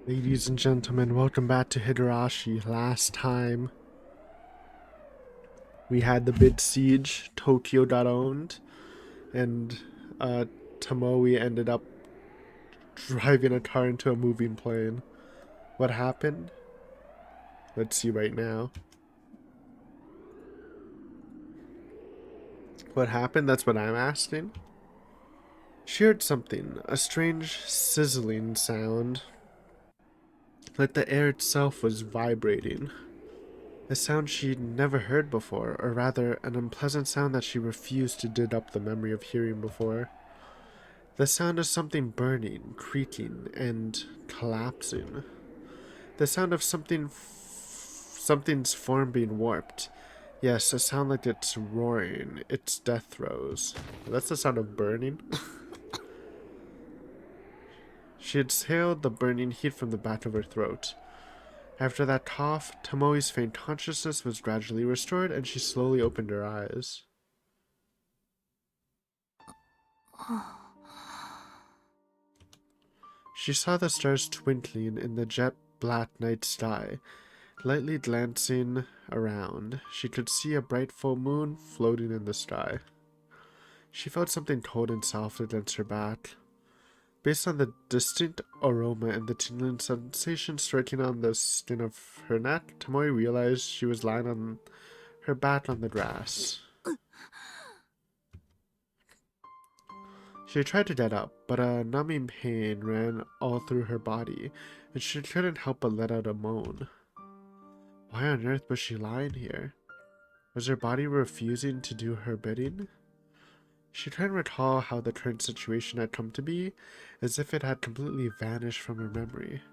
Ladies and gentlemen, welcome back to Higurashi. Last time we had the big siege, Tokyo got owned, and Tomoe ended up driving a car into a moving plane. What happened? Let's see right now. What happened? That's what I'm asking. She heard something, a strange sizzling sound, like the air itself was vibrating. A sound she'd never heard before, or rather, an unpleasant sound that she refused to dig up the memory of hearing before. The sound of something burning, creaking, and collapsing. The sound of something's form being warped. Yes, a sound like it's roaring, its death throes. That's the sound of burning. She exhaled the burning heat from the back of her throat. After that cough, Tomoe's faint consciousness was gradually restored, and she slowly opened her eyes. She saw the stars twinkling in the jet black night sky, lightly glancing around. She could see a bright full moon floating in the sky. She felt something cold and soft against her back. Based on the distinct aroma and the tingling sensation striking on the skin of her neck, Tomoe realized she was lying on her back on the grass. She tried to get up, but a numbing pain ran all through her body, and she couldn't help but let out a moan. Why on earth was she lying here? Was her body refusing to do her bidding? She tried to recall how the current situation had come to be, as if it had completely vanished from her memory.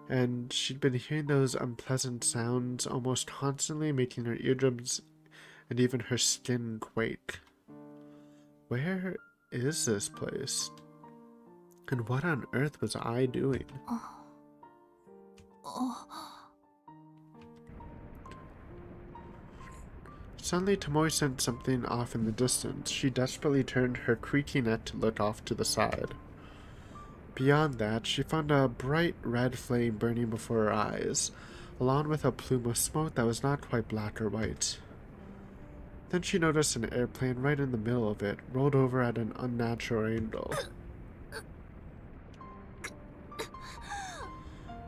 And she'd been hearing those unpleasant sounds almost constantly, making her eardrums and even her skin quake. Where is this place? And what on earth was I doing? Suddenly, Tomoe sensed something off in the distance. She desperately turned her creaky neck to look off to the side. Beyond that, she found a bright red flame burning before her eyes, along with a plume of smoke that was not quite black or white. Then she noticed an airplane right in the middle of it, rolled over at an unnatural angle.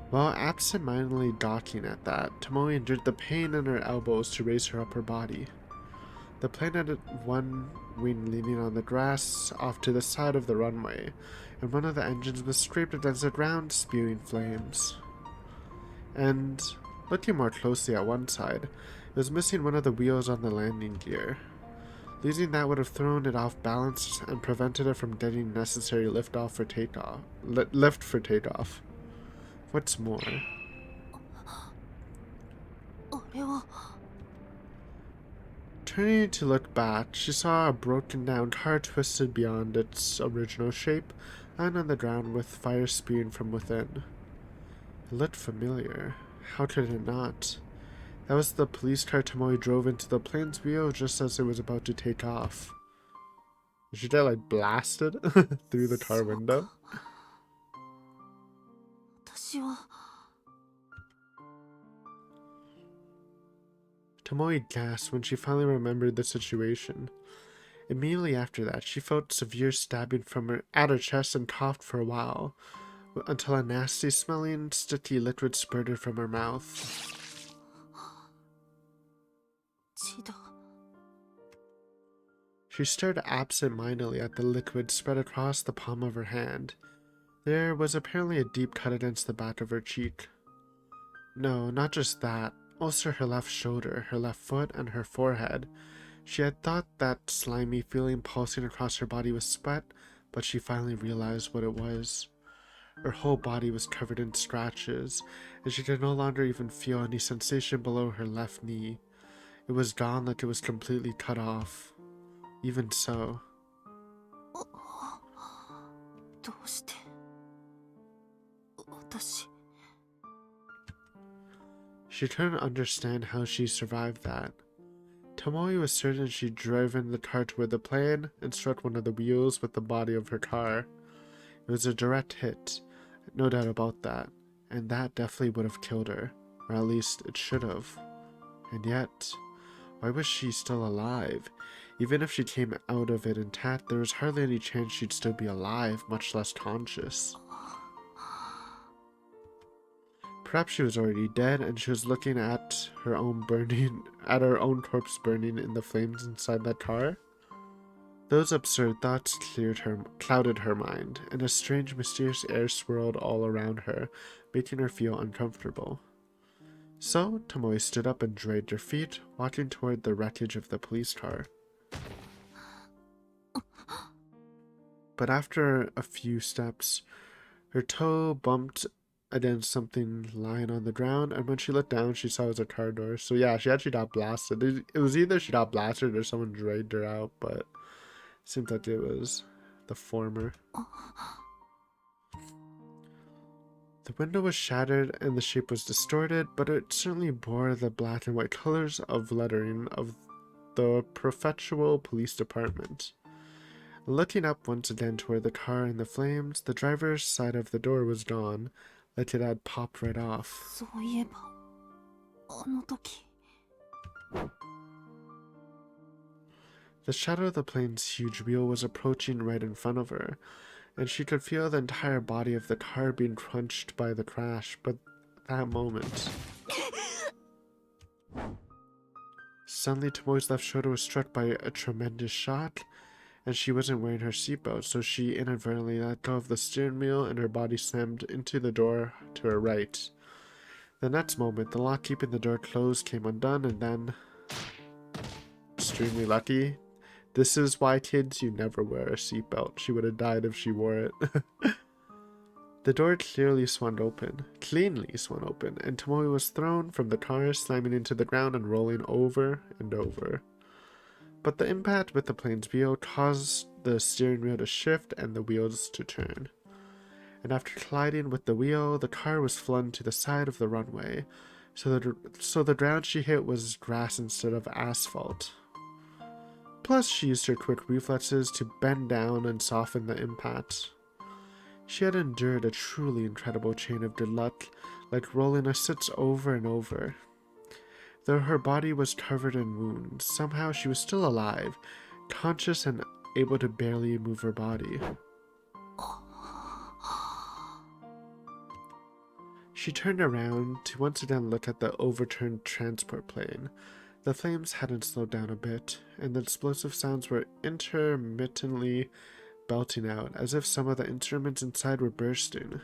While absent-mindedly gawking at that, Tomoe endured the pain in her elbows to raise her upper body. The plane had one wing leaning on the grass off to the side of the runway, and one of the engines was scraped against the ground, spewing flames. And, looking more closely at one side, it was missing one of the wheels on the landing gear. Losing that would have thrown it off balance and prevented it from getting necessary lift for takeoff. What's more, turning to look back, she saw a broken down car twisted beyond its original shape, lying on the ground with fire spewing from within. It looked familiar. How could it not? That was the police car Tomoe drove into the plane's wheel just as it was about to take off. Did she get, like, blasted through the car window? Tomoe gasped when she finally remembered the situation. Immediately after that, she felt severe stabbing at her chest and coughed for a while, until a nasty smelling, sticky liquid spurted from her mouth. She stared absent-mindedly at the liquid spread across the palm of her hand. There was apparently a deep cut against the back of her cheek. No, not just that. Also her left shoulder, her left foot, and her forehead. She had thought that slimy feeling pulsing across her body was sweat, but she finally realized what it was. Her whole body was covered in scratches, and she could no longer even feel any sensation below her left knee. It was gone, like it was completely cut off. Even so. She couldn't understand how she survived that. Tomoe was certain she'd driven the car toward the plane and struck one of the wheels with the body of her car. It was a direct hit, no doubt about that. and that definitely would have killed her, or at least it should have. And yet, why was she still alive? Even if she came out of it intact, there was hardly any chance she'd still be alive, much less conscious. Perhaps she was already dead, and she was looking at her own corpse burning in the flames inside that car. Those absurd thoughts clouded her mind, and a strange, mysterious air swirled all around her, making her feel uncomfortable. So, Tomoe stood up and dragged her feet, walking toward the wreckage of the police car. But after a few steps, her toe bumped against something lying on the ground, and when she looked down, she saw it was a car door. So yeah, she actually got blasted. It was either she got blasted or someone dragged her out, but it seemed like it was the former. The window was shattered and the shape was distorted, but it certainly bore the black and white colors of lettering of the Prefectural Police Department. Looking up once again toward the car and the flames, the driver's side of the door was gone, like it had popped right off. The shadow of the plane's huge wheel was approaching right in front of her, and she could feel the entire body of the car being crunched by the crash, but at that moment... Suddenly, Tomoe's left shoulder was struck by a tremendous shock, and she wasn't wearing her seatbelt, so she inadvertently let go of the steering wheel and her body slammed into the door to her right. The next moment, the lock keeping the door closed came undone, and then... Extremely lucky. This is why, kids, you never wear a seatbelt. She would have died if she wore it. The door cleanly swung open, and Tomoe was thrown from the car, slamming into the ground and rolling over and over. But the impact with the plane's wheel caused the steering wheel to shift and the wheels to turn. And after colliding with the wheel, the car was flung to the side of the runway, so the ground she hit was grass instead of asphalt. Plus, she used her quick reflexes to bend down and soften the impact. She had endured a truly incredible chain of good luck, like rolling a six over and over. Though her body was covered in wounds, somehow she was still alive, conscious and able to barely move her body. She turned around to once again look at the overturned transport plane. The flames hadn't slowed down a bit, and the explosive sounds were intermittently belting out, as if some of the instruments inside were bursting.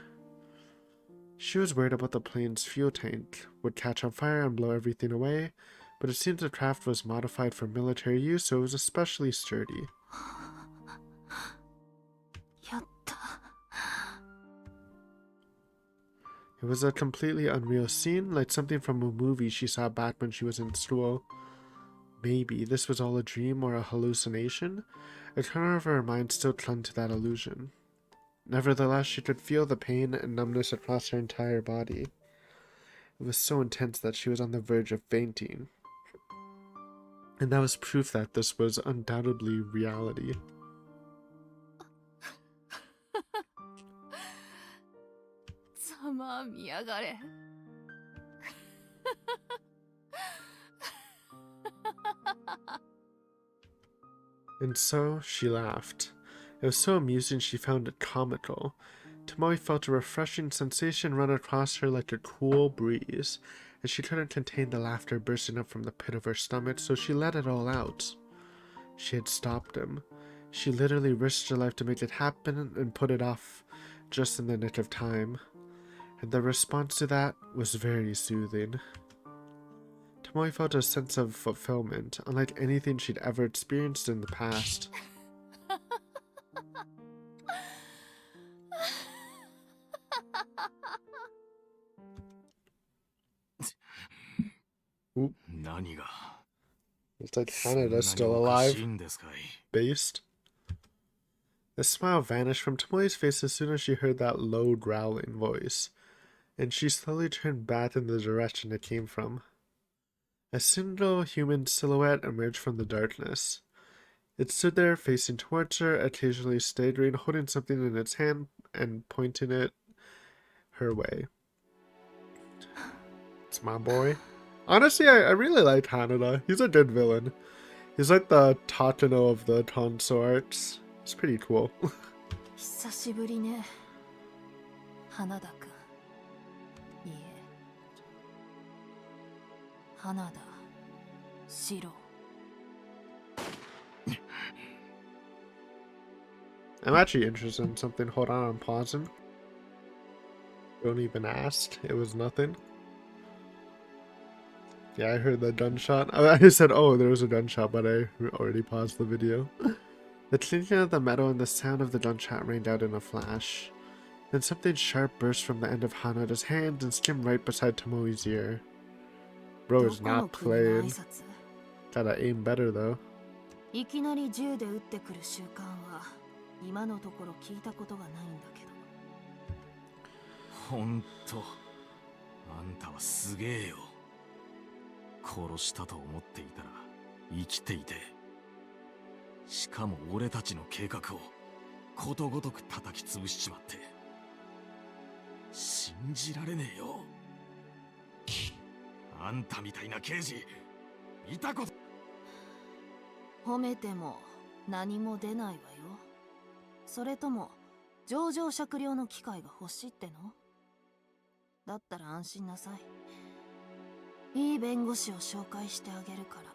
She was worried about the plane's fuel tank would catch on fire and blow everything away, but it seems the craft was modified for military use, so it was especially sturdy. It was a completely unreal scene, like something from a movie she saw back when she was in school. Maybe this was all a dream or a hallucination? A corner of her mind still clung to that illusion. Nevertheless, she could feel the pain and numbness across her entire body. It was so intense that she was on the verge of fainting. And that was proof that this was undoubtedly reality. And so she laughed. It was so amusing she found it comical. Tomoe felt a refreshing sensation run across her like a cool breeze, and she couldn't contain the laughter bursting up from the pit of her stomach, so she let it all out. She had stopped him. She literally risked her life to make it happen and put it off just in the nick of time. And the response to that was very soothing. Tomoe felt a sense of fulfillment, unlike anything she'd ever experienced in the past. Oop. Looks like Canada's still alive. Based. The smile vanished from Tomoe's face as soon as she heard that low, growling voice, and she slowly turned back in the direction it came from. A single human silhouette emerged from the darkness. It stood there, facing towards her, occasionally staggering, holding something in its hand and pointing it her way. It's my boy. Honestly, I really like Hanada. He's a good villain. He's like the Tatano of the consorts. It's pretty cool. 久しぶりね、花田くん。いいえ、花田四郎。I'm actually interested in something. Hold on, I'm pausing. Don't even ask. It was nothing. Yeah, I heard the gunshot. I said, oh, there was a gunshot, but I already paused the video. The clinking of the metal and the sound of the gunshot rained out in a flash. Then something sharp burst from the end of Hanada's hand and skimmed right beside Tomoe's ear. Bro is not playing. Gotta aim better though. いきなり銃で撃ってくる習慣は今のところ聞いたことがないんだけど。ほんと、あんたはすげえよ。殺したと思っていたら生きていて、しかも俺たちの計画をことごとく叩き潰しちまって、信じられねえよ。あんたみたいな刑事見たこと。褒めても何も出ないわよ。それとも情状酌量の機会が欲しいっての？だったら安心なさい。いい弁護士を紹介してあげるから。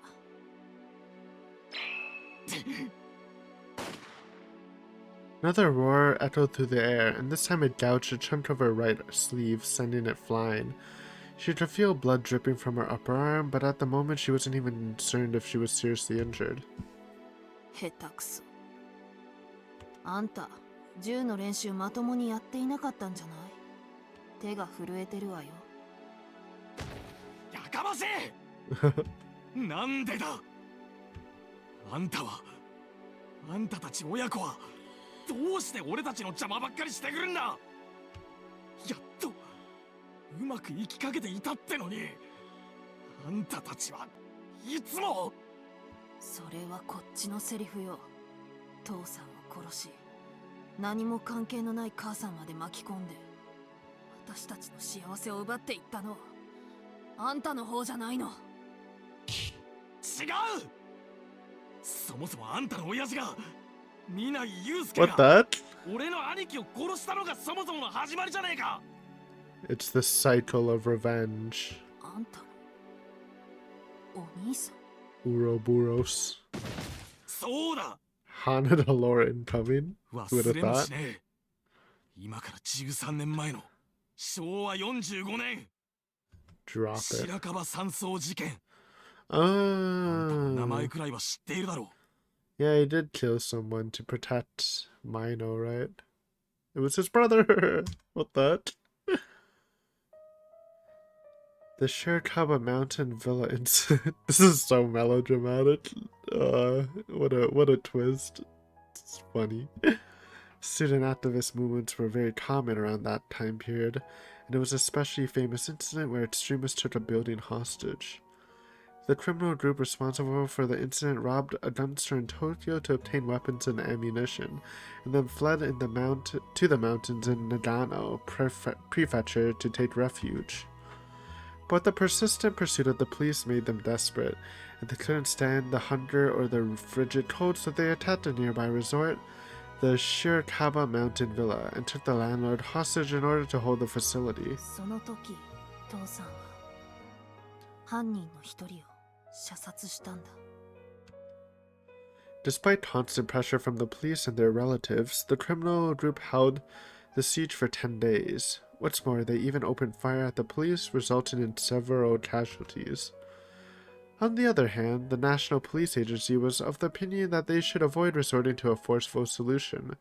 Another roar echoed through the air, and this time it gouged a chunk of her right sleeve, sending it flying. She could feel blood dripping from her upper arm, but at the moment she wasn't even concerned if she was seriously injured. 下手くそ。あんた、銃の練習まともにやっていなかったんじゃない？手が震えてるわよ。やかませえなんでだ。あんたたち親子はどうして俺たちの邪魔ばっかりしてくるんだ。やっとうまく生きかけていたってのに、あんたたちはいつも。それはこっちのセリフよ。父さんを殺し、何も関係のない母さんまで巻き込んで、私たちの幸せを奪っていったのはあんたの方じゃないの。違う。そもそもあんたの親父が南井祐介が俺の兄貴を殺したのがそもそもの始まりじゃねえか。It's the cycle of revenge. あんたのお兄さん。Ouroboros. そうだ。 Hanada lore incoming. Who would have 忘れも thought? しねえ。今から13年前の昭和45年 Drop it. 白樺山荘事件。名 Oh. 前くらいは知っているだろう。 Yeah, he did kill someone to protect Mino, right? It was his brother. What that? The Shirakawa Mountain Villa incident. This is so melodramatic. What a twist. It's funny. Student activist movements were very common around that time period, and it was an especially famous incident where extremists took a building hostage. The criminal group responsible for the incident robbed a gun store in Tokyo to obtain weapons and ammunition, and then fled to the mountains in Nagano Prefecture to take refuge. But the persistent pursuit of the police made them desperate, and they couldn't stand the hunger or the frigid cold, so they attacked a nearby resort, the Shirakawa Mountain Villa, and took the landlord hostage in order to hold the facility. その時、父さんは犯人の一人を射殺したんだ。Despite constant pressure from the police and their relatives, the criminal group held the siege for 10 days. What's more, they even opened fire at the police, resulting in several casualties. On the other hand, the National Police Agency was of the opinion that they should avoid resorting to a forceful solution,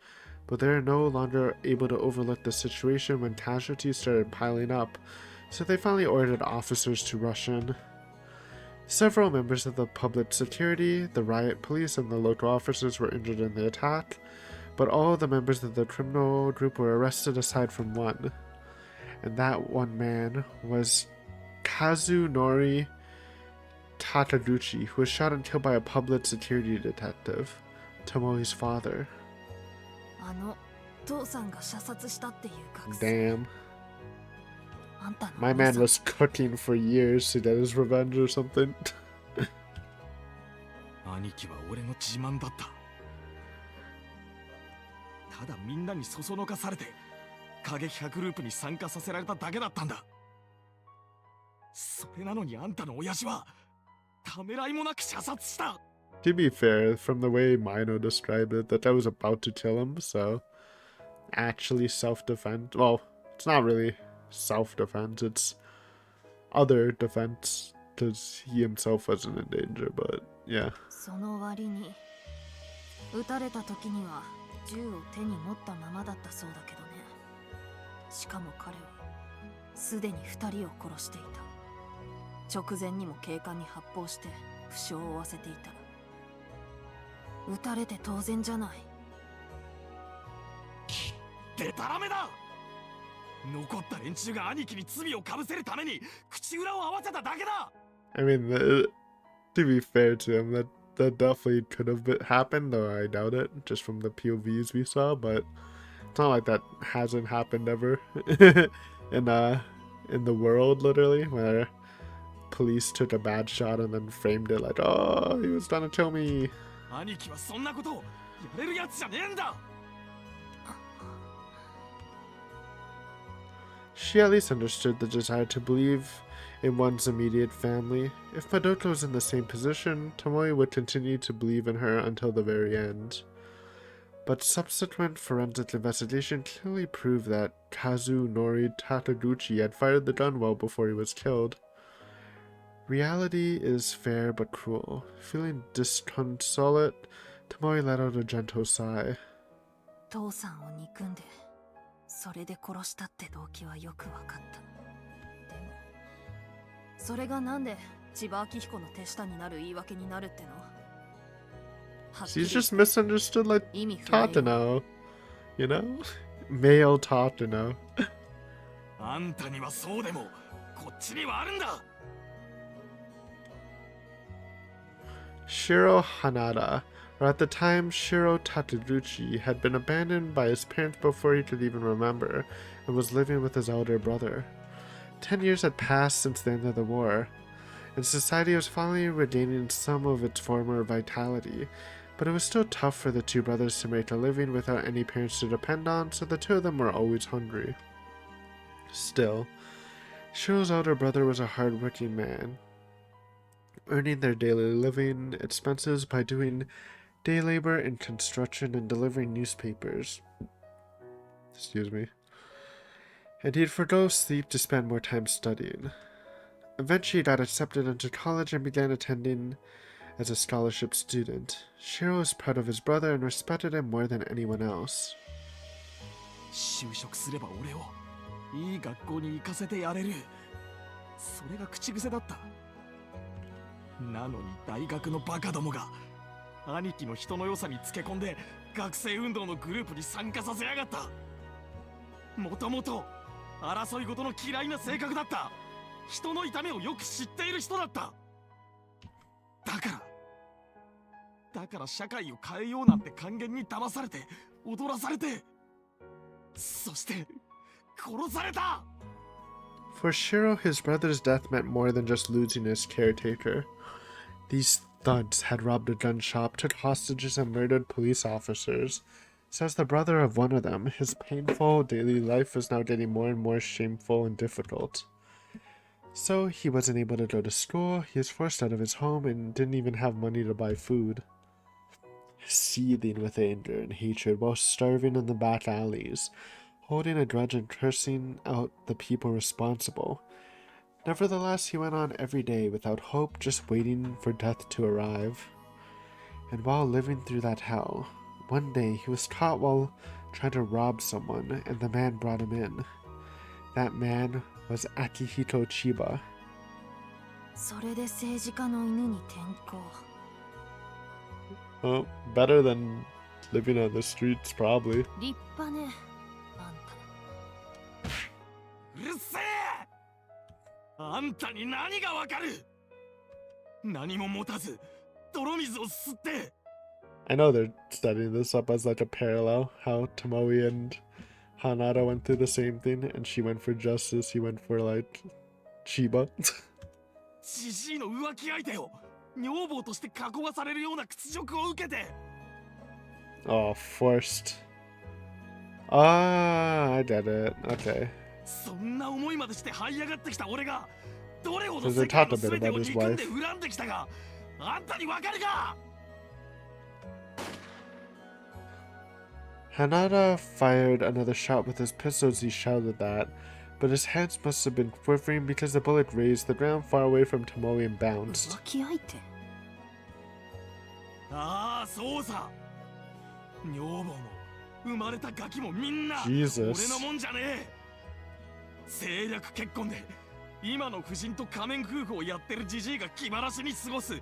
but they are no longer able to overlook the situation when casualties started piling up, so they finally ordered officers to rush in. Several members of the public security, the riot police, and the local officers were injured in the attack, but all the members of the criminal group were arrested aside from one. And that one man was Kazunori Takaguchi, who was shot and killed by a public security detective, Tomoe's father. 父さんが射殺したっていう学生。Damn. あんたの My お姉 man さん was cooking for years to get his revenge or something. 兄貴は俺の自慢だった。ただみんなにそそのかされて過激派グループに参加させられただけだったんだ。それなのにあんたの親父はためらいもなく射殺した。 To be fair, from the way Mino described it, that I was about to kill him, so actually self-defense. Well, it's not really self-defense, it's other defense, because he himself wasn't in danger, but yeah. その割に撃たれた時には銃を手に持ったままだったそうだけどね。しかも彼はすでに2人を殺していた。直前にも警官に発砲して負傷を負わせていた。撃たれて当然じゃない。でたらめだ。残った連中が兄貴に罪をかぶせるために口裏を合わせただけだ。 I mean, to be fair to him, that definitely could have happened, though I doubt it, just from the POVs we saw, but it's not like that hasn't happened ever in the world, literally, where police took a bad shot and then framed it like, oh, he was trying to kill me. 兄貴はそんなことをやれるやつじゃねえんだ。 She at least understood the desire to believe in one's immediate family. If Madoka was in the same position, Tomoe would continue to believe in her until the very end. But subsequent forensic investigation clearly proved that Kazunori Takaguchi had fired the gun well before he was killed. Reality is fair but cruel. Feeling disconsolate, Tomoe let out a gentle sigh. 父さんを憎んでそれで殺したって動機はよく分かった。でもそれがなんで千葉明彦の手下になる言い訳になるっての。 She's just misunderstood like 意味不明よ。 Tatano. You know? Male Tatano. あんたにはそうでもこっちにはあるんだ。 Shiro Hanada, or at the time Shiro Takaguchi, had been abandoned by his parents before he could even remember, and was living with his elder brother. 10 years had passed since the end of the war, and society was finally regaining some of its former vitality, but it was still tough for the two brothers to make a living without any parents to depend on, so the two of them were always hungry. Still, Shiro's elder brother was a hard-working man, earning their daily living expenses by doing day labor in construction and delivering newspapers. Excuse me. And he'd forgo sleep to spend more time studying. Eventually he got accepted into college and began attending as a scholarship student. Shiro was proud of his brother and respected him more than anyone else. 就職すれば俺をいい学校に行かせてやれる。それが口癖だった。なのに大学のバカどもが兄貴の人の良さにつけ込んで学生運動のグループに参加させやがった。もともと争い事の嫌いな性格だった。人の痛みをよく知っている人だった。だから社会を変えようなんて還元に騙されて踊らされて、そして殺された。 For Shiro, his brother's death meant more than just losing his caretaker. These thugs had robbed a gun shop, took hostages, and murdered police officers. Says the brother of one of them, his painful daily life was now getting more and more shameful and difficult. So he wasn't able to go to school, he was forced out of his home, and didn't even have money to buy food. Seething with anger and hatred while starving in the back alleys, holding a grudge and cursing out the people responsible. Nevertheless, he went on every day without hope, just waiting for death to arrive. And while living through that hell, one day he was caught while trying to rob someone, and the man brought him in. That man was Akihito Chiba. それで政治家の犬に転校。 Well, better than living on the streets, probably. 立派ね、あんた。うるせえ。あんたに何がわかる。何も持たず泥水を吸って。 I know they're setting this up as like a parallel, how Tomoe and Hanada went through the same thing, and she went for justice. He went for, like, Chiba. じじいの浮気相手を女房として囲わされるような屈辱を受けて Oh, forced. Ah, I get it. Okay. そんな思いまでして這い上がってきた俺がどれほど So they 世界 talked の a bit 全て about を his 憎んで wife. 恨んできたがあんたにわかるか Hanada fired another shot with his pistol as he shouted that, but his hands must have been quivering because the bullet grazed the ground far away from Tomoe and bounced. 浮気相手？ああそうさ女房も生まれたガキもみんな Jesus. 俺のもんじゃねえ政略結婚で今の夫人と仮面夫婦をやってるじじいが気晴らしに過ごす遊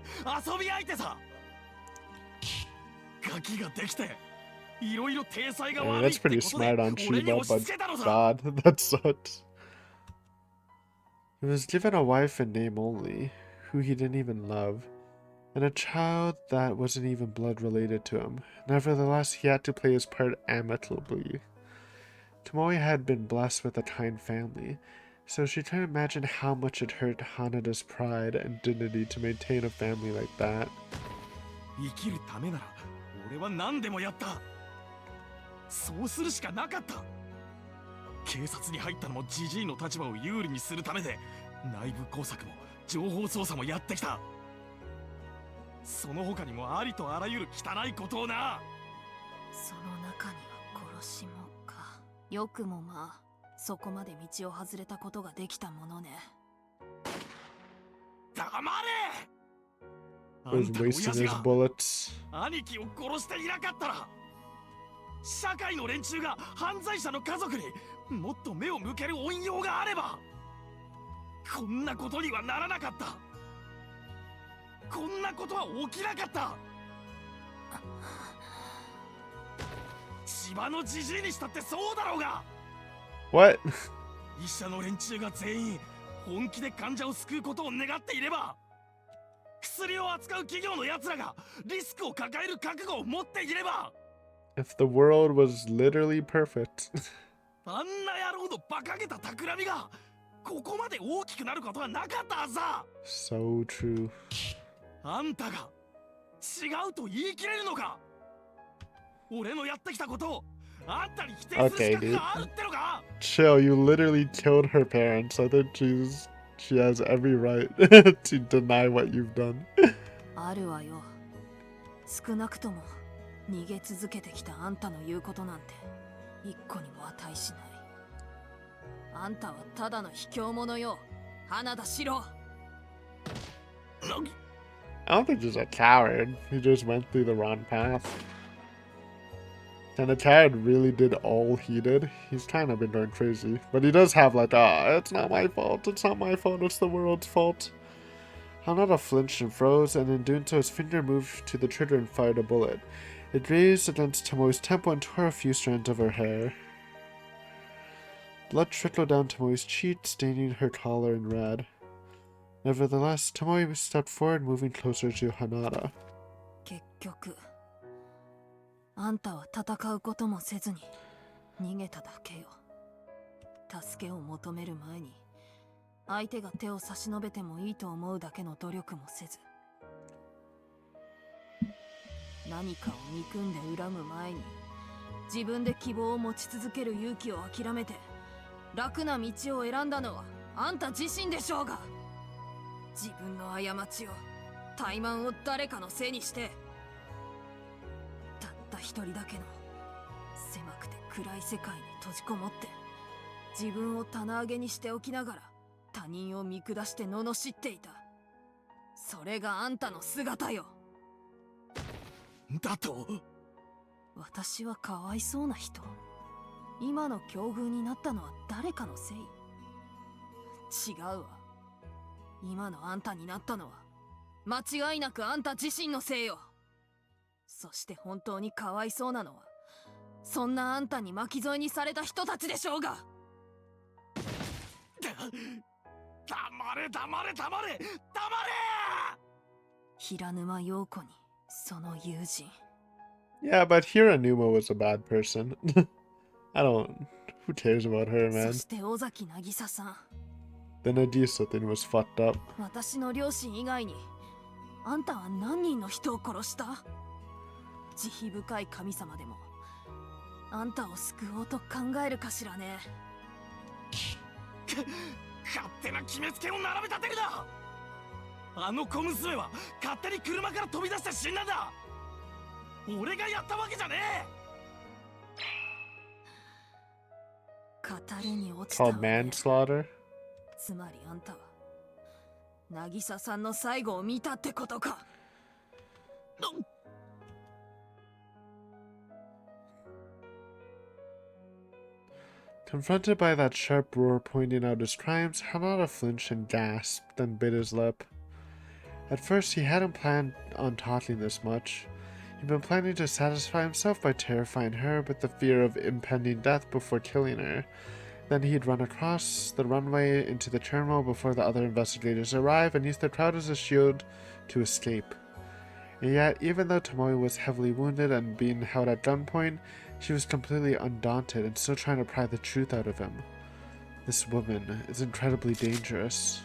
び相手さガキができていろいろ体裁が Yeah, 悪い that's って pretty ことで smart on 俺に Chiba, 押し but 付けたのさ God, that sucks. He was given a wife in name only, who he didn't even love, and a child that wasn't even blood related to him. Nevertheless, he had to play his part amicably. Tomoe had been blessed with a kind family, so she couldn't imagine how much it hurt Hanada's pride and dignity to maintain a family like that. 生きるためなら俺は何でもやったそうするしかなかった警察に入ったのもジジイの立場を有利にするためで内部工作も情報操作もやってきたその他にもありとあらゆる汚いことをなその中には殺しもか。よくもまあそこまで道を外れたことができたものね。黙れ Was wasting his bullets. 兄貴を殺していなかったら社会の連中が犯罪者の家族にもっと目を向ける恩用があればこんなことにはならなかったこんなことは起きなかった千葉のじじいにしたってそうだろうが What? 医者の連中が全員本気で患者を救うことを願っていれば薬を扱う企業のやつらがリスクを抱える覚悟を持っていれば If the world was literally perfect. あんな野郎の馬鹿げた企みがここまで大きくなることはなかったはずだ So true. あんたが違うと言い切れるのか俺のやってきたことをあんたに否定する資格があるってのか Chill, you literally killed her parents. I think she has every right to deny what you've done. あるわよ。少なくとも逃げ続けてきたあんたの言うことなんて一個にも値しない。あんたはただの卑怯者よ。花田四郎。I don't think he's a coward. He just went through the wrong path. And the coward really did all he did. He's kind of been going crazy. But he does have like, it's not my fault. It's not my fault. It's the world's fault. Hanada flinched and froze, and in doing so his finger moved to the trigger and fired a bullet. It grazed against Tomoe's temple and tore a few strands of her hair. Blood trickled down Tomoe's cheek, staining her collar in red. Nevertheless, Tomoe stepped forward, moving closer to Hanada. 結局あんたは戦うこともせずに逃げただけよ。助けを求める前に相手が手を差し伸べてもいいと思うだけの努力もせず、何かを憎んで恨む前に自分で希望を持ち続ける勇気を諦めて楽な道を選んだのはあんた自身でしょうが、自分の過ちを怠慢を誰かのせいにしてたった一人だけの狭くて暗い世界に閉じこもって自分を棚上げにしておきながら他人を見下して罵っていた。それがあんたの姿よ。だと私はかわいそうな人。今の境遇になったのは誰かのせい。違うわ。今のあんたになったのは間違いなくあんた自身のせいよ。そして本当にかわいそうなのはそんなあんたに巻き添えにされた人たちでしょうが。黙れ黙れ黙れ黙れ平沼陽子にその友人。 Yeah, but Hiranuma was a bad person. I don't Who cares about her, そ man? して尾崎渚さん、 The Nagisa thing was fucked up. 私の両親以外にあんたは何人の人を殺した？慈悲深い神様でもあんたを救おうと考えるかしらね。勝手な決めつけを並べ立てるな。あの小娘は勝手に車から飛び出して死んだんだ。俺がやったわけじゃね語りに落ちたわ Called ね。 manslaughter? つまりあんたは渚さんの最後を見たってことか。Confronted by that sharp roar pointing out his crimes, Hanada flinched and gasped, then bit his lip. At first, he hadn't planned on talking this much. He'd been planning to satisfy himself by terrifying her with the fear of impending death before killing her. Then he'd run across the runway into the terminal before the other investigators arrive and use the crowd as a shield to escape. And yet, even though Tomoe was heavily wounded and being held at gunpoint, she was completely undaunted and still trying to pry the truth out of him. This woman is incredibly dangerous.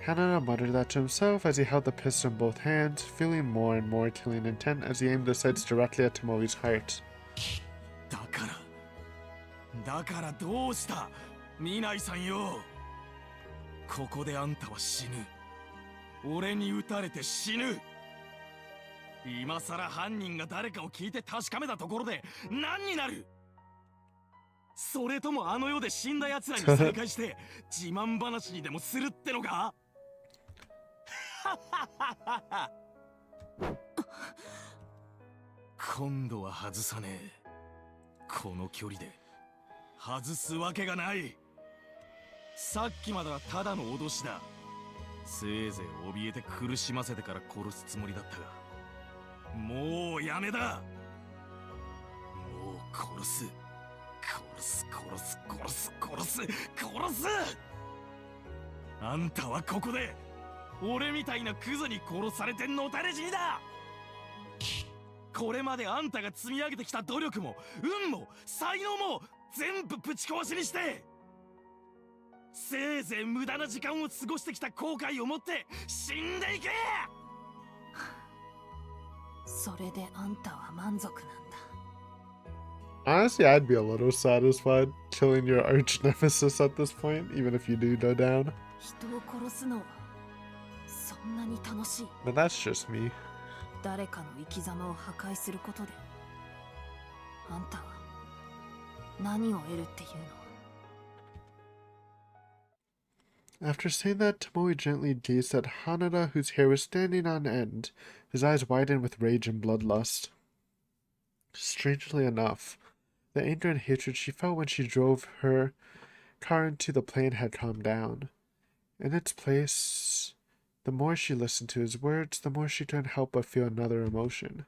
Hanada muttered that to himself as he held the pistol in both hands, feeling more and more killing intent as he aimed the sights directly at Tomoe's heart. だからどうしたミナイさんよ。ここであんたは死ぬ。俺に撃たれて死ぬ。今さら犯人が誰かを聞いて確かめたところで何になる？それともあの世で死んだ奴らに再会して自慢話にでもするってのか？今度は外さねえ。この距離で外すわけがない。さっきまではただの脅しだ。せいぜい怯えて苦しませてから殺すつもりだったが、もうやめだ。もう殺すあんたはここで俺みたいなクズに殺されてのたれ死にだ。これまであんたが積み上げてきた努力も運も才能も全部ぶち壊しにして、せいぜい無駄な時間を過ごしてきた後悔を持って死んでいけ。それであんたは満足なんだ。 Honestly, I'd be a little satisfied killing your arch nemesis at this point, even if you do go down. 人を殺すのはそんなに楽しい？ But that's just me. 誰かの生き様を破壊することであんたは何を得るっていうの？ After saying that, Tomoe gently gazed at Hanada, whose hair was standing on end, his eyes widened with rage and bloodlust. Strangely enough, the anger and hatred she felt when she drove her car into the plane had calmed down. In its place, the more she listened to his words, the more she couldn't help but feel another emotion.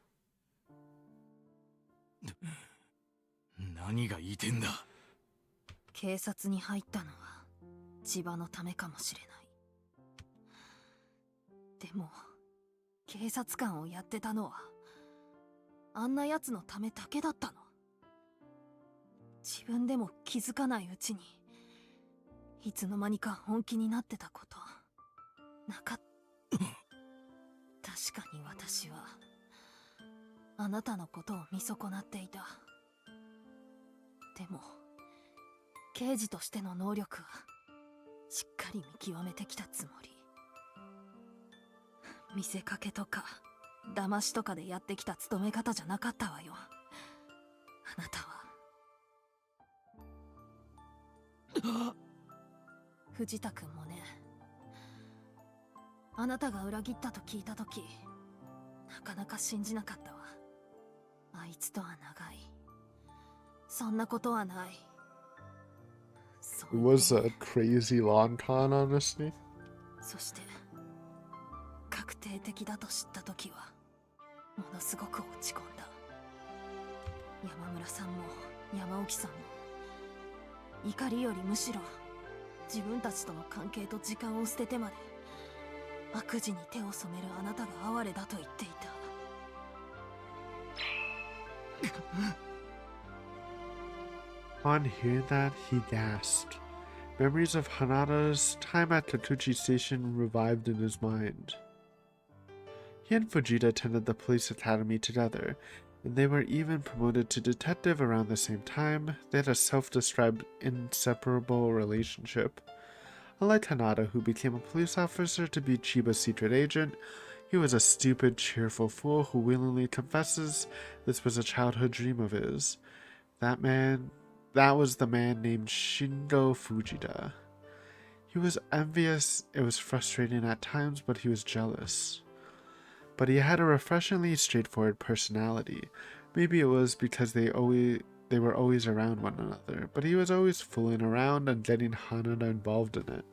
何が言いてんだ。警察に入ったのは千葉のためかもしれない。でも警察官をやってたのはあんな奴のためだけだったの？自分でも気づかないうちにいつの間にか本気になってたことなかった。確かに私はあなたのことを見損なっていた。でも刑事としての能力はしっかり見極めてきたつもり。見せかけとか騙しとかでやってきた務め方じゃなかったわよ。あなたは藤田君もね。あなたが裏切ったと聞いたときなかなか信じなかったわ。あいつとは長い。そんなことはない。 It was a crazy long con, honestly. そして確定的だと知ったときはものすごく落ち込んだ。山村さんも山沖さんも怒りよりむしろ自分たちとの関係と時間を捨ててまで悪事に手を染めるあなたが哀れだと言っていた。On hearing that, he gasped. Memories of Hanada's time at Tatsuchi Station revived in his mind. He and Fujita attended the police academy together, and they were even promoted to detective around the same time. They had a self-described inseparable relationship. Unlike Hanada, who became a police officer to be Chiba's secret agent, he was a stupid, cheerful fool who willingly confesses this was a childhood dream of his. That was the man named Shindo Fujita. He was envious, it was frustrating at times, but he was jealous. But he had a refreshingly straightforward personality. Maybe it was because they were always around one another, but he was always fooling around and getting Hanada involved in it.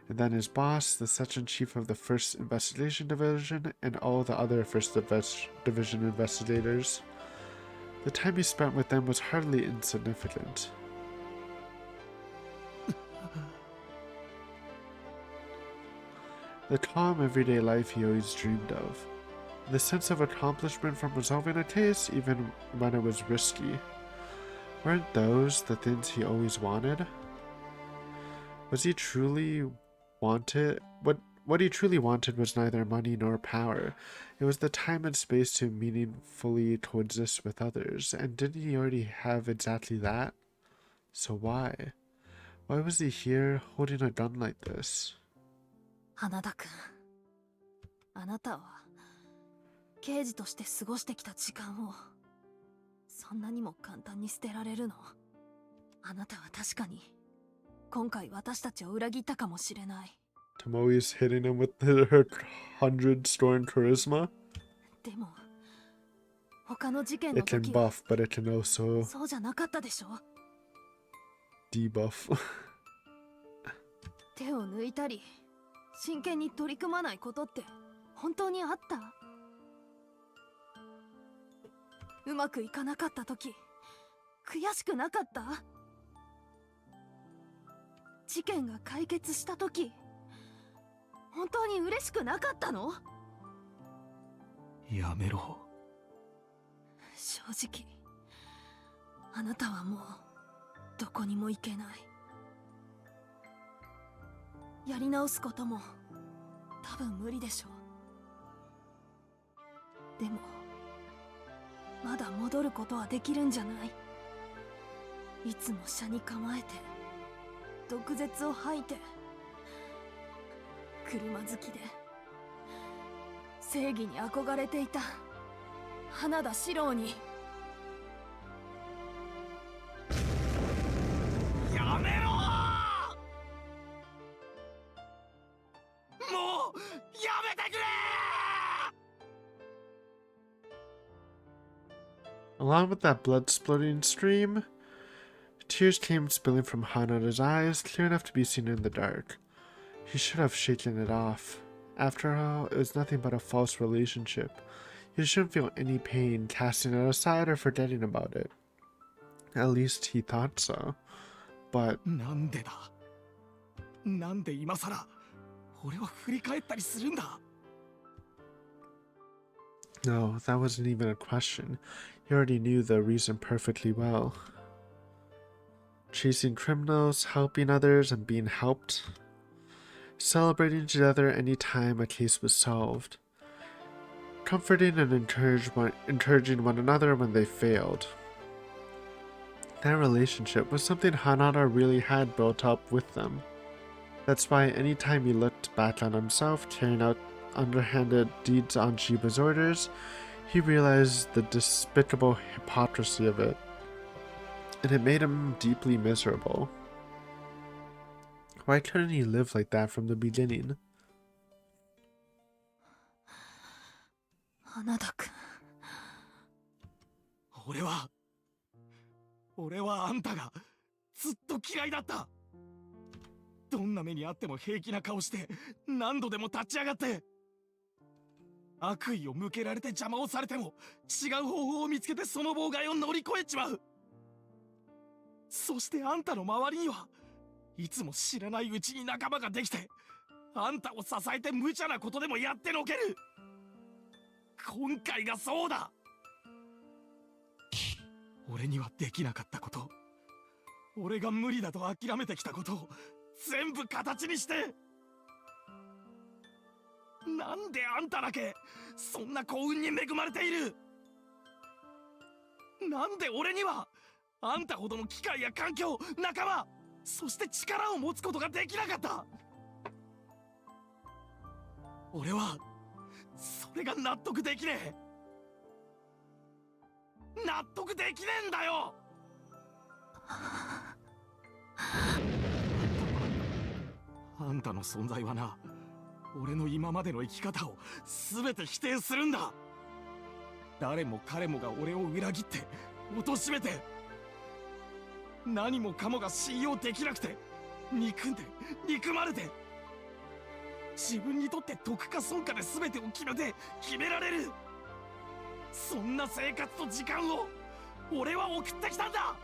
And then his boss, the section chief of the 1st Investigation Division, and all the other 1st Division investigators. The time he spent with them was hardly insignificant. The calm, everyday life he always dreamed of. The sense of accomplishment from resolving a case, even when it was risky. Weren't those the things he always wanted? Was he truly wanted? What he truly wanted was neither money nor power. It was the time and space to meaningfully coexist with others, and didn't he already have exactly that? So why? Why was he here holding a gun like this? 花田君、あなたは刑事として過ごしてきた時間をそんなにも簡単に捨てられるの？あなたは確かに今回私たちを裏切ったかもしれない。Tomoe's hitting him with her 100-storm charisma. でも他の事件 It の can 時は buff, but it can also そうじゃなかったでしょ？ debuff. 手を抜いたり真剣に取り組まないことって本当にあった？うまくいかなかった時悔しくなかった？事件が解決した時本当に嬉しくなかったの？やめろ。正直あなたはもうどこにも行けない。やり直すことも多分無理でしょう。でもまだ戻ることはできるんじゃない？いつも車に構えて毒舌を吐いて車好きで正義に憧れていた花田四郎に。やめろ！もうやめてくれ！ Along with that blood-splitting stream, tears came spilling from Hanada's eyes, clear enough to be seen in the dark. He should have shaken it off. After all, it was nothing but a false relationship. He shouldn't feel any pain casting it aside or forgetting about it. At least he thought so. But なんでだ？なんで今さら俺は振り返ったりするんだ？ no, that wasn't even a question. He already knew the reason perfectly well. Chasing criminals, helping others, and being helped. Celebrating together any time a case was solved. Comforting and encouraging one another when they failed. That relationship was something Hanada really had built up with them. That's why anytime he looked back on himself carrying out underhanded deeds on Chiba's orders, he realized the despicable hypocrisy of it. And it made him deeply miserable. Why couldn't he live like that from the beginning? 花田君、俺はあんたがずっと嫌いだった。どんな目にあっても平気な顔して何度でも立ち上がって悪意を向けられて邪魔をされても違う方法を見つけてその妨害を乗り越えちまう。そしてあんたの周りにはいつも知らないうちに仲間ができてあんたを支えて無茶なことでもやってのける。今回がそうだ。俺にはできなかったこと俺が無理だと諦めてきたことを全部形にして、なんであんただけそんな幸運に恵まれている。なんで俺にはあんたほどの機会や環境、仲間、そして力を持つことができなかった。俺はそれが納得できねえ。納得できねえんだよ。あんたの存在はな、俺の今までの生き方を全て否定するんだ。誰も彼もが俺を裏切って貶めて、何もかもが信用できなくて、憎んで憎まれて、自分にとって得か損かで全てを決められる、そんな生活と時間を俺は送ってきたんだ。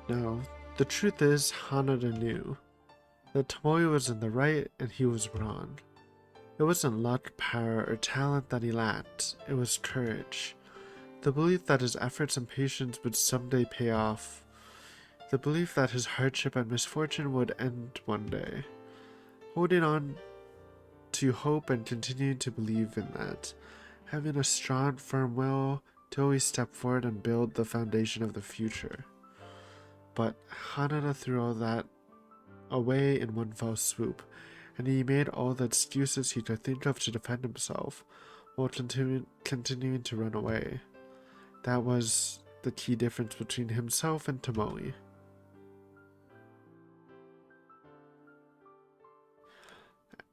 No, the truth is, Hanada knew that Tomoe was in the right and he was wrong. It wasn't luck, power, or talent that he lacked, it was courage. The belief that his efforts and patience would someday pay off. The belief that his hardship and misfortune would end one day. Holding on to hope and continuing to believe in that. Having a strong, firm will to always step forward and build the foundation of the future. But Hanada threw all that away in one fell swoop, and he made all the excuses he could think of to defend himself, while continuing to run away. That was the key difference between himself and Tomoe.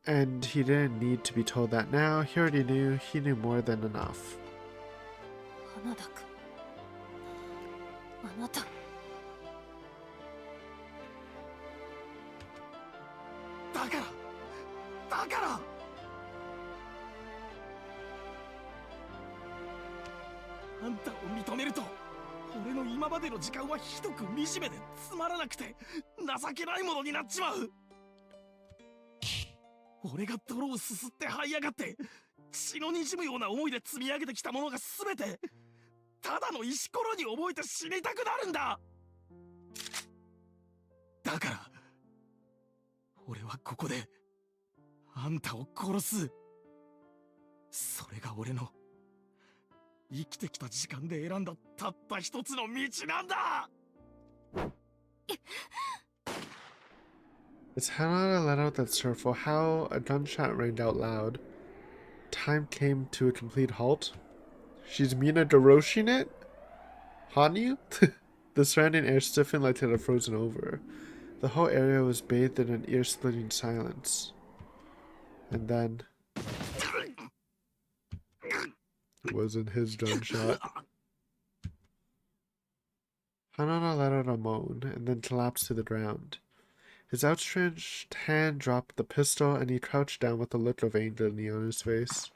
And he didn't need to be told that now. He already knew. He knew more than enough. 花田君、あなた。だからあんたを認めると、俺の今までの時間はひどく惨めでつまらなくて情けないものになっちまう。俺が泥をすすって這い上がって血の滲むような思いで積み上げてきたものが全てただの石ころに覚えて死にたくなるんだ。だから俺はここであんたを殺す。それが俺の生きてきた時間で選んだたった一つの道なんだ。As Hanada let out that sorrowful howl, a gunshot rang out loud. Time came to a complete halt. She's Mina Doroshin it? Hanyu? The surrounding air stiffened like it had frozen over. The whole area was bathed in an ear-splitting silence. And then... It wasn't his gunshot. Hanada let out a moan, and then collapsed to the ground. His outstretched hand dropped the pistol, and he crouched down with a look of agony on his face.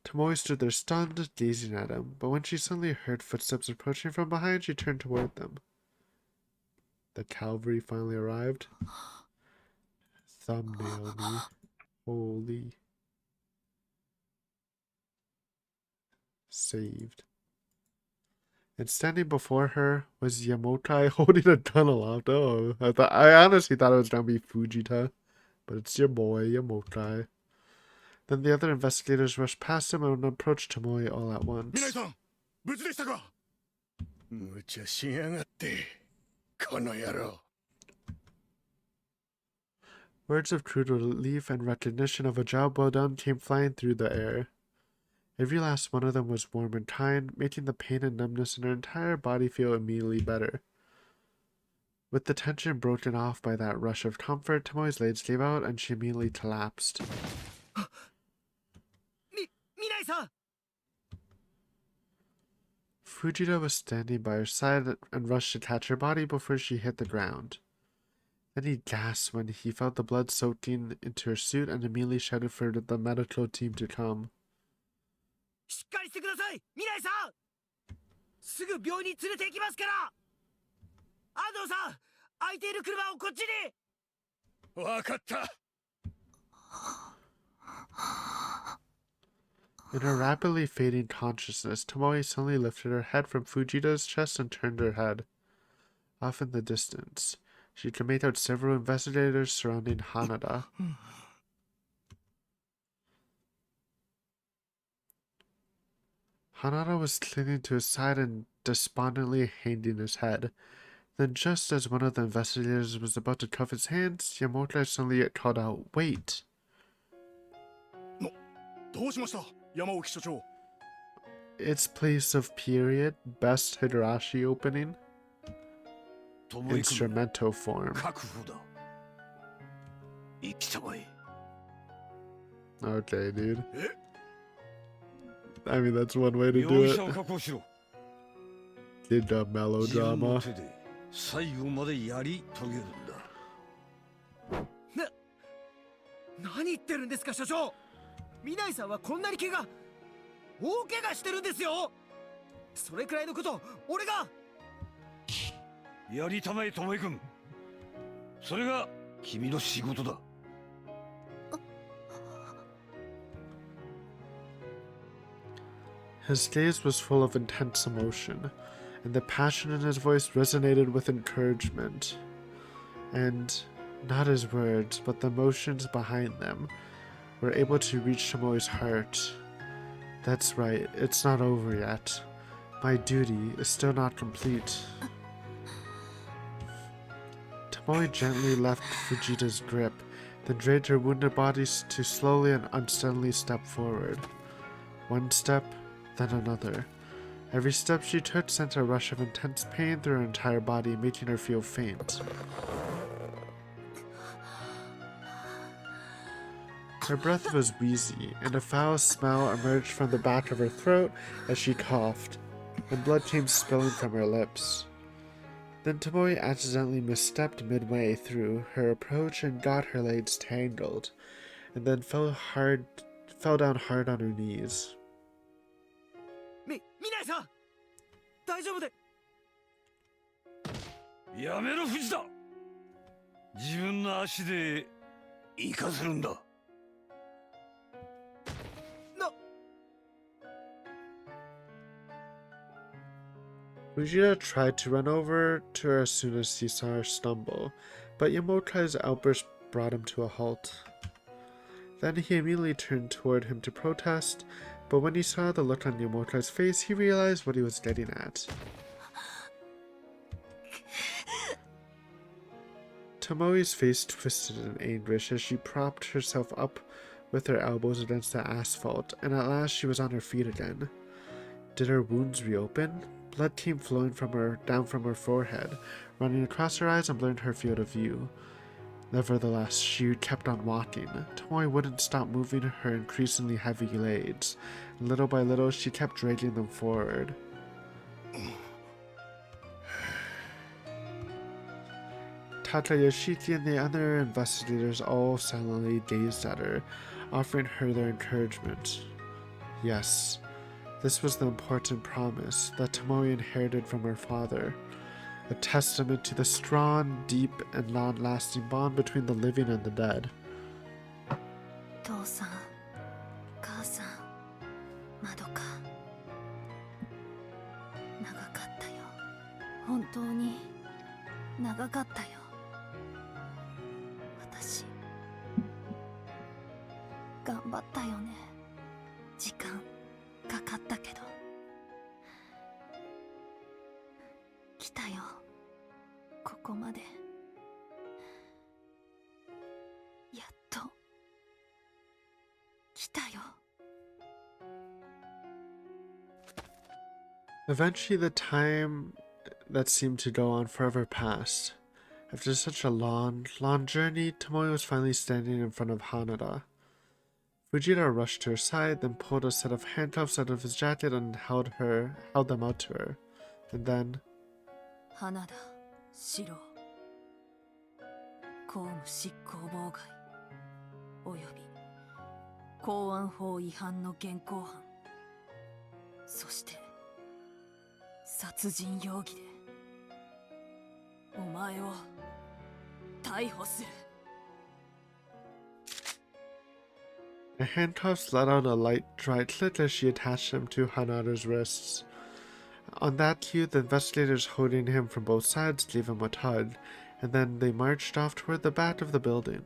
Tomoe stood there stunned, gazing at him, but when she suddenly heard footsteps approaching from behind, she turned toward them. The cavalry finally arrived. Thumbnail me. Holy. Saved. And standing before her was Yamotai holding a gun aloft. Oh, I honestly thought it was going to be Fujita, but it's your boy, Yamotai. Then the other investigators rushed past him and approached Tomoe all at once. Minai-san, 無事でしたか? 無茶しやがって、この野郎. Words of true relief and recognition of a job well done came flying through the air. Every last one of them was warm and kind, making the pain and numbness in her entire body feel immediately better. With the tension broken off by that rush of comfort, Tomoe's legs gave out and she immediately collapsed. Minai-san! Fujita was standing by her side and rushed to catch her body before she hit the ground. Then he gasped when he felt the blood soaking into her suit and immediately shouted for the medical team to come. しっかりしてください、ミナイさん。すぐ病院に連れて行きますから。安藤さん、空いている車をこっちに。わかった。In her rapidly fading consciousness, Tomoe suddenly lifted her head from Fujita's chest and turned her head. Off in the distance, she could make out several investigators surrounding Hanada. Hanada was clinging to his side and despondently hanging his head. Then, just as one of the investigators was about to cuff his hands, Yamauchi suddenly called out, "Wait!" どうしました山沖所長 Its place of period, best Higurashi opening, 巴君 instrumental form. 確保だ生きたまえ Okay, dude. え I mean, that's one way to 容 do 疑 it. 者を確保しろ Good job, 自分の melodrama. 手で最後までやり遂げるんだ何言ってるんですか所長。南井さんはこんなに大怪我してるんですよ。それくらいのこと俺が。やりたまえ巴君それが君の仕事だ His gaze was full of intense emotion, and the passion in his voice resonated with encouragement. And not his words, but the emotions behind them were able to reach Tomoe's heart. That's right, it's not over yet. My duty is still not complete. Tomoe gently left Fujita's grip, then dragged her wounded body to slowly and unsteadily step forward. One step, then another. Every step she took sent a rush of intense pain through her entire body, making her feel faint. Her breath was wheezy, and a foul smell emerged from the back of her throat as she coughed, and blood came spilling from her lips. Then Tomoe accidentally misstepped midway through her approach and got her legs tangled, and then fell down hard on her knees. 南井さん大丈夫で。やめろ藤田自分の足で行かせるんだ Fujita tried to run over to her as soon as he saw her stumble, but Yamauchi's outburst brought him to a halt. Then he immediately turned toward him to protest, but when he saw the look on Yamauchi's face, he realized what he was getting at. Tomoe's face twisted in anguish as she propped herself up with her elbows against the asphalt, and at last she was on her feet again. Did her wounds reopen? Blood came flowing down from her forehead, running across her eyes and blurring her field of view. Nevertheless, she kept on walking. Tomoe wouldn't stop moving her increasingly heavy legs, and little by little she kept dragging them forward. Takayoshiki and the other investigators all silently gazed at her, offering her their encouragement. Yes, this was the important promise that Tomoe inherited from her father, a testament to the strong, deep, and long-lasting bond between the living and the dead. 父さん母さんまどか長かったよ本当に長かったよ私頑張ったよね時間かかったけど来たよここまでやっと来たよ Eventually, the time that seemed to go on forever passed. After such a long, long journey, Tomoe was finally standing in front of Hanada. Fujita rushed to her side, then pulled a set of handcuffs out of his jacket and held them out to her. And then, 花田四郎公務執行妨害および公安法違反の現行犯そして殺人容疑でお前を逮捕する The handcuffs let out a light, dry click as she attached them to Hanada's wrists. On that cue, the investigators holding him from both sides gave him a tug, and then they marched off toward the back of the building.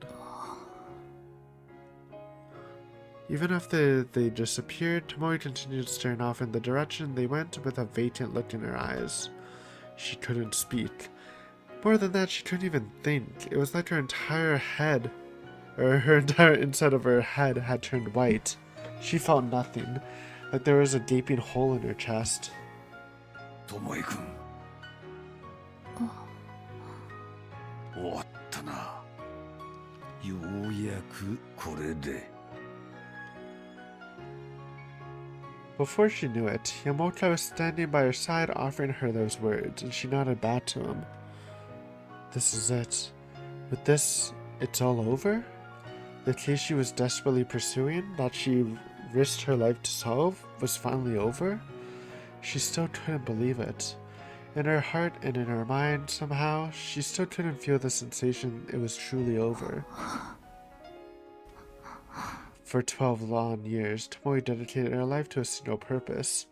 Even after they disappeared, Tomoe continued staring off in the direction they went with a vacant look in her eyes. She couldn't speak. More than that, she couldn't even think. It was like her entire head, or her entire inside of her head had turned white. She felt nothing, like there was a gaping hole in her chest. 巴君終わったな。ようやくこれで。 Before she knew it, Yamoka was standing by her side offering her those words, and she nodded back to him. This is it. With this, it's all over? The case she was desperately pursuing, that she risked her life to solve, was finally over? She still couldn't believe it. In her heart and in her mind, somehow, she still couldn't feel the sensation it was truly over. For 12 long years, Tomoe dedicated her life to a single purpose.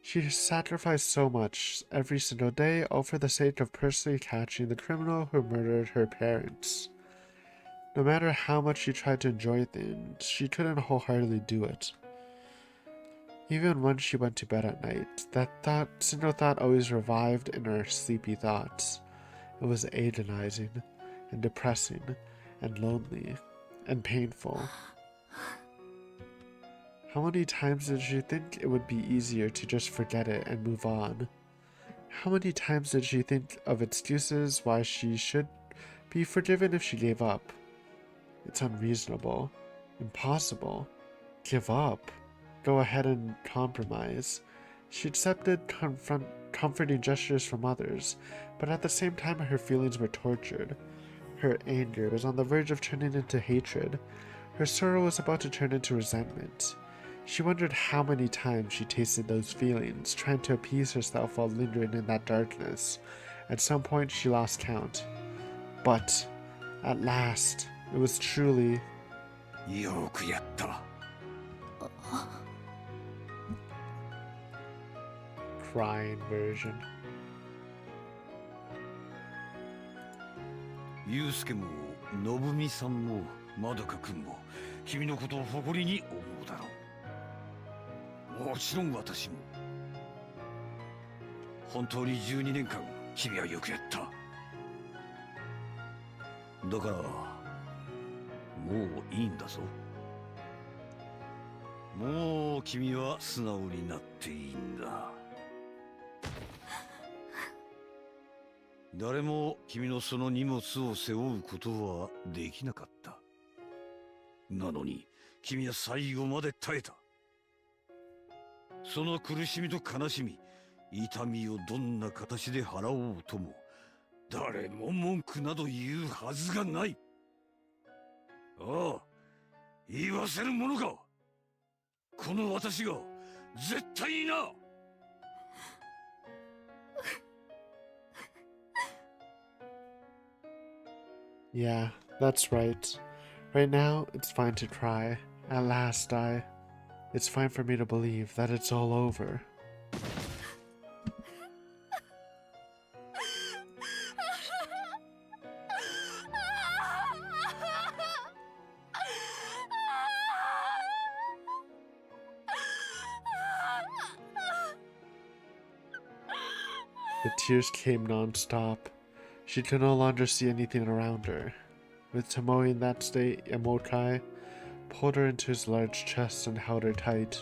She sacrificed so much every single day, all for the sake of personally catching the criminal who murdered her parents. No matter how much she tried to enjoy things, she couldn't wholeheartedly do it. Even when she went to bed at night, that single thought always revived in her sleepy thoughts. It was agonizing, and depressing, and lonely, and painful. How many times did she think it would be easier to just forget it and move on? How many times did she think of excuses why she should be forgiven if she gave up? It's unreasonable. Impossible. Give up. Go ahead and compromise. She accepted comforting gestures from others, but at the same time her feelings were tortured. Her anger was on the verge of turning into hatred. Her sorrow was about to turn into resentment. She wondered how many times she tasted those feelings, trying to appease herself while lingering in that darkness. At some point, she lost count. But, at last, it was truly... よくやった。 crying version. ユウスケも、のぶみさんも、まどかくんも、君のことを誇りに思うだろう。もちろん私も。本当に12年間、君はよくやった。だから、もういいんだぞ。もう君は素直になっていいんだ。誰も君のその荷物を背負うことはできなかった。なのに君は最後まで耐えた。その苦しみと悲しみ、痛みをどんな形で払おうとも、誰も文句など言うはずがない。ああ、言わせるものか。この私が絶対にな。Yeah, that's right. Right now, it's fine to cry. At last, It's fine for me to believe that it's all over. The tears came non-stop. She could no longer see anything around her. With Tomoe in that state, Yamokai pulled her into his large chest and held her tight.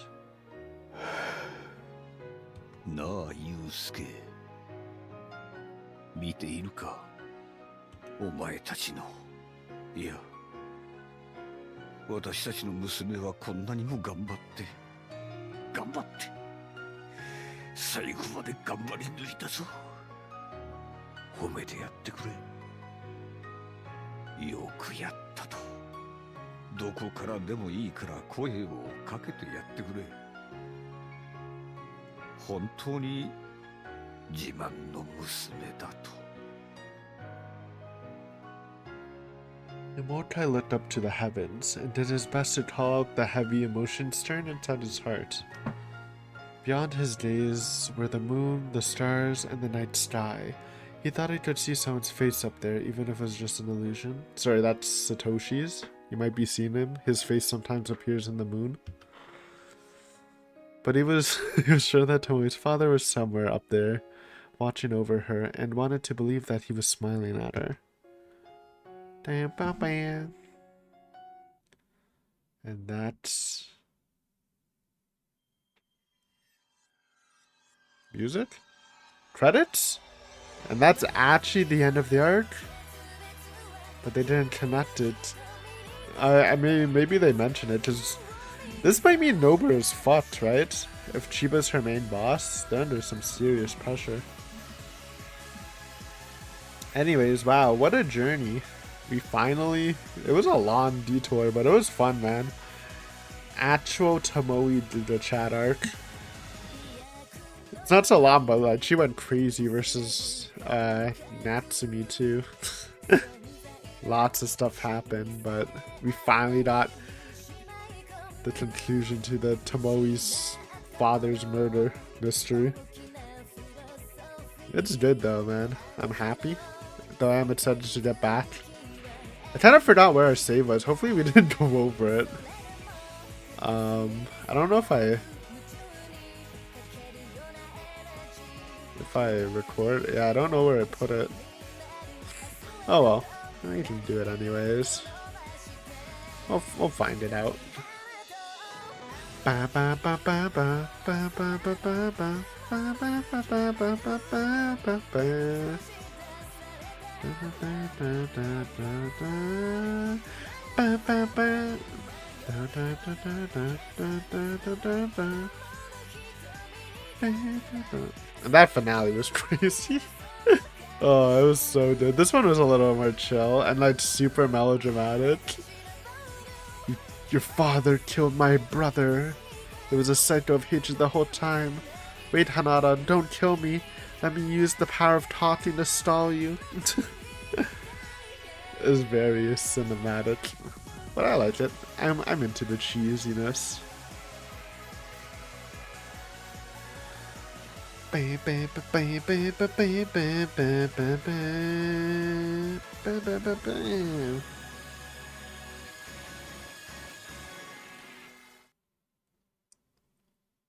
なあ、ユウスケ。見ているか。お前たちの。いや、私たちの娘はこんなにも頑張って、最後まで頑張り抜いたぞ。褒めてやってくれ。よくやったと。どこからでもいいから声をかけてやってくれ。本当に自慢の娘だと。Imotai looked up to the heavens and did his best to call out the heavy emotions stirring inside his heart. Beyond his gaze were the moon, the stars, and the night sky. He thought he could see someone's face up there, even if it was just an illusion. Sorry, that's Satoshi's. You might be seeing him. His face sometimes appears in the moon. But he was sure that Tomoe's father was somewhere up there, watching over her, and wanted to believe that he was smiling at her. And that's music? Credits? And that's actually the end of the arc? But they didn't connect it. I mean, maybe they mention it, because this might mean Nobara is fucked, right? If Chiba's her main boss, they're under some serious pressure. Anyways, wow, what a journey. We finally... It was a long detour, but it was fun, man. Actual Tomoe did the chat arc. It's not so long, but like, she went crazy versus Natsumi too. Lots of stuff happened, but we finally got the conclusion to the Tomoe's father's murder mystery. It's good though, man. I'm happy. Though I am excited to get back. I kind of forgot where our save was. Hopefully we didn't go over it. I don't know if I record. Yeah, I don't know where I put it. Oh well. I can do it anyways. We'll find it out. Ba ba ba ba ba ba ba ba ba ba ba ba ba ba ba ba ba ba. And that finale was crazy. Oh, it was so good. This one was a little more chill and like super melodramatic. Your father killed my brother. It was a cycle of hatred the whole time. Wait, Hanada, don't kill me. Let me use the power of talking to stall you. It was very cinematic, but I like it. I'm into the cheesiness.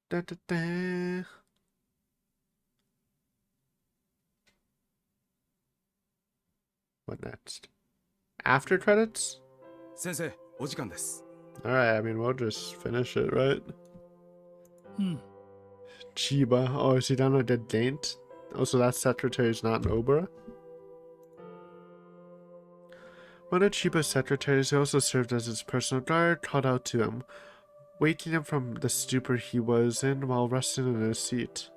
Da, da, da. What next? After credits? 先生、お時間です。 Alright, I mean, we'll just finish it, right? Chiba. Oh, is he down with the Daint? Oh, so that secretary is not Nobara? One of Chiba's secretaries, who also served as his personal guard, called out to him, waking him from the stupor he was in while resting in his seat.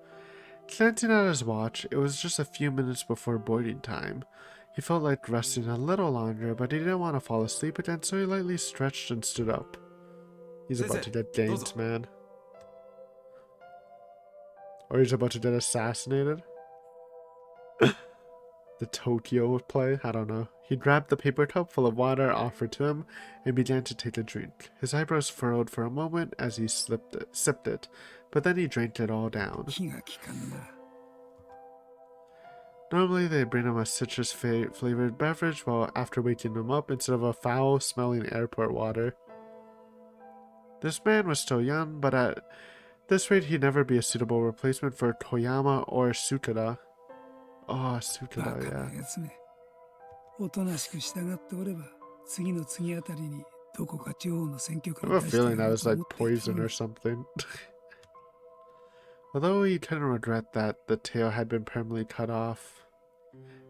Glancing at his watch, it was just a few minutes before boarding time. He felt like resting a little longer, but he didn't want to fall asleep again, so he lightly stretched and stood up. He's about to get ganked, man. Or he's about to get assassinated. The Tokyo play? I don't know. He grabbed the paper cup full of water offered to him and began to take a drink. His eyebrows furrowed for a moment as he sipped it, but then he drank it all down. Normally they bring him a citrus flavored beverage while after waking him up instead of a foul smelling airport water. This man was still young, but at this rate he'd never be a suitable replacement for Toyama or Sukada. Oh, Sukada, yeah. I have a feeling that was like poison or something. Although he couldn't regret that the tail had been permanently cut off.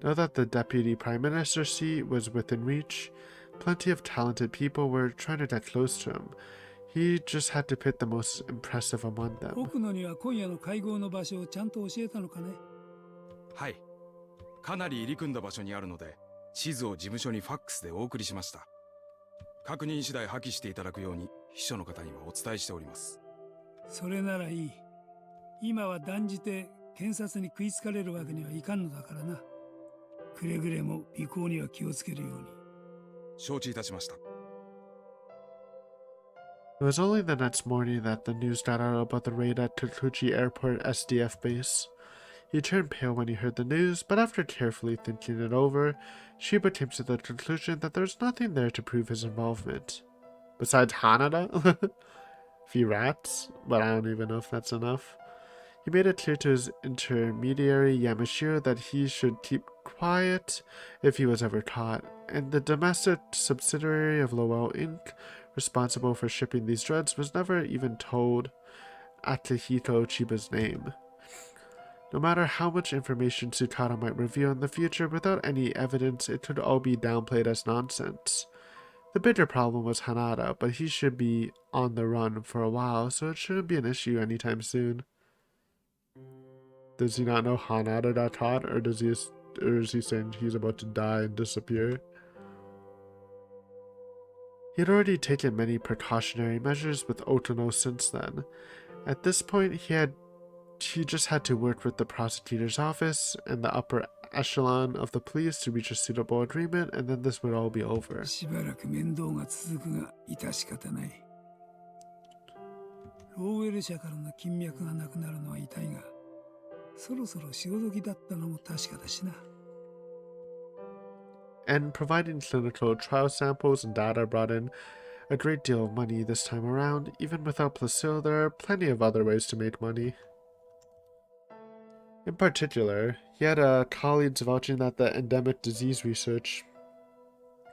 Now that the deputy prime minister's seat was within reach, plenty of talented people were trying to get close to him. He just had to pick the most impressive among them. はい。かなり入り組んだ場所にあるので、地図を事務所にファックスでお送りしました。確認次第破棄していただくように秘書の方にはお伝えしております。それならいい。今は断じて検察に食いつかれるわけにはいかんのだからな。くれぐれも尾行には気をつけるように。承知いたしました。 It was only the next morning that the news got out about the raid at Tokuchi Airport SDF base. He turned pale when he heard the news, but after carefully thinking it over, Shiba came to the conclusion that there was nothing there to prove his involvement. Besides Hanada? A few rats, but I don't even know if that's enough. He made it clear to his intermediary Yamashiro that he should keep quiet if he was ever caught, and the domestic subsidiary of Lowell Inc., responsible for shipping these drugs, was never even told Akihiko Chiba's name. No matter how much information Tsukada might reveal in the future, without any evidence, it could all be downplayed as nonsense. The bigger problem was Hanada, but he should be on the run for a while, so it shouldn't be an issue anytime soon. Does he not know Hanada got caught, or is he saying he's about to die and disappear? He had already taken many precautionary measures with Otono since then. At this point, he just had to work with the prosecutor's office and the upper echelon of the police to reach a suitable agreement, and then this would all be over. しばらく面倒が続くが致し方ない。ローウェル社からの金脈がなくなるのは痛いが、そろそろ潮時だったのも確かだしな。And providing clinical trial samples and data brought in a great deal of money this time around. Even without Placille, there are plenty of other ways to make money. In particular, he had colleagues vouching that the endemic disease research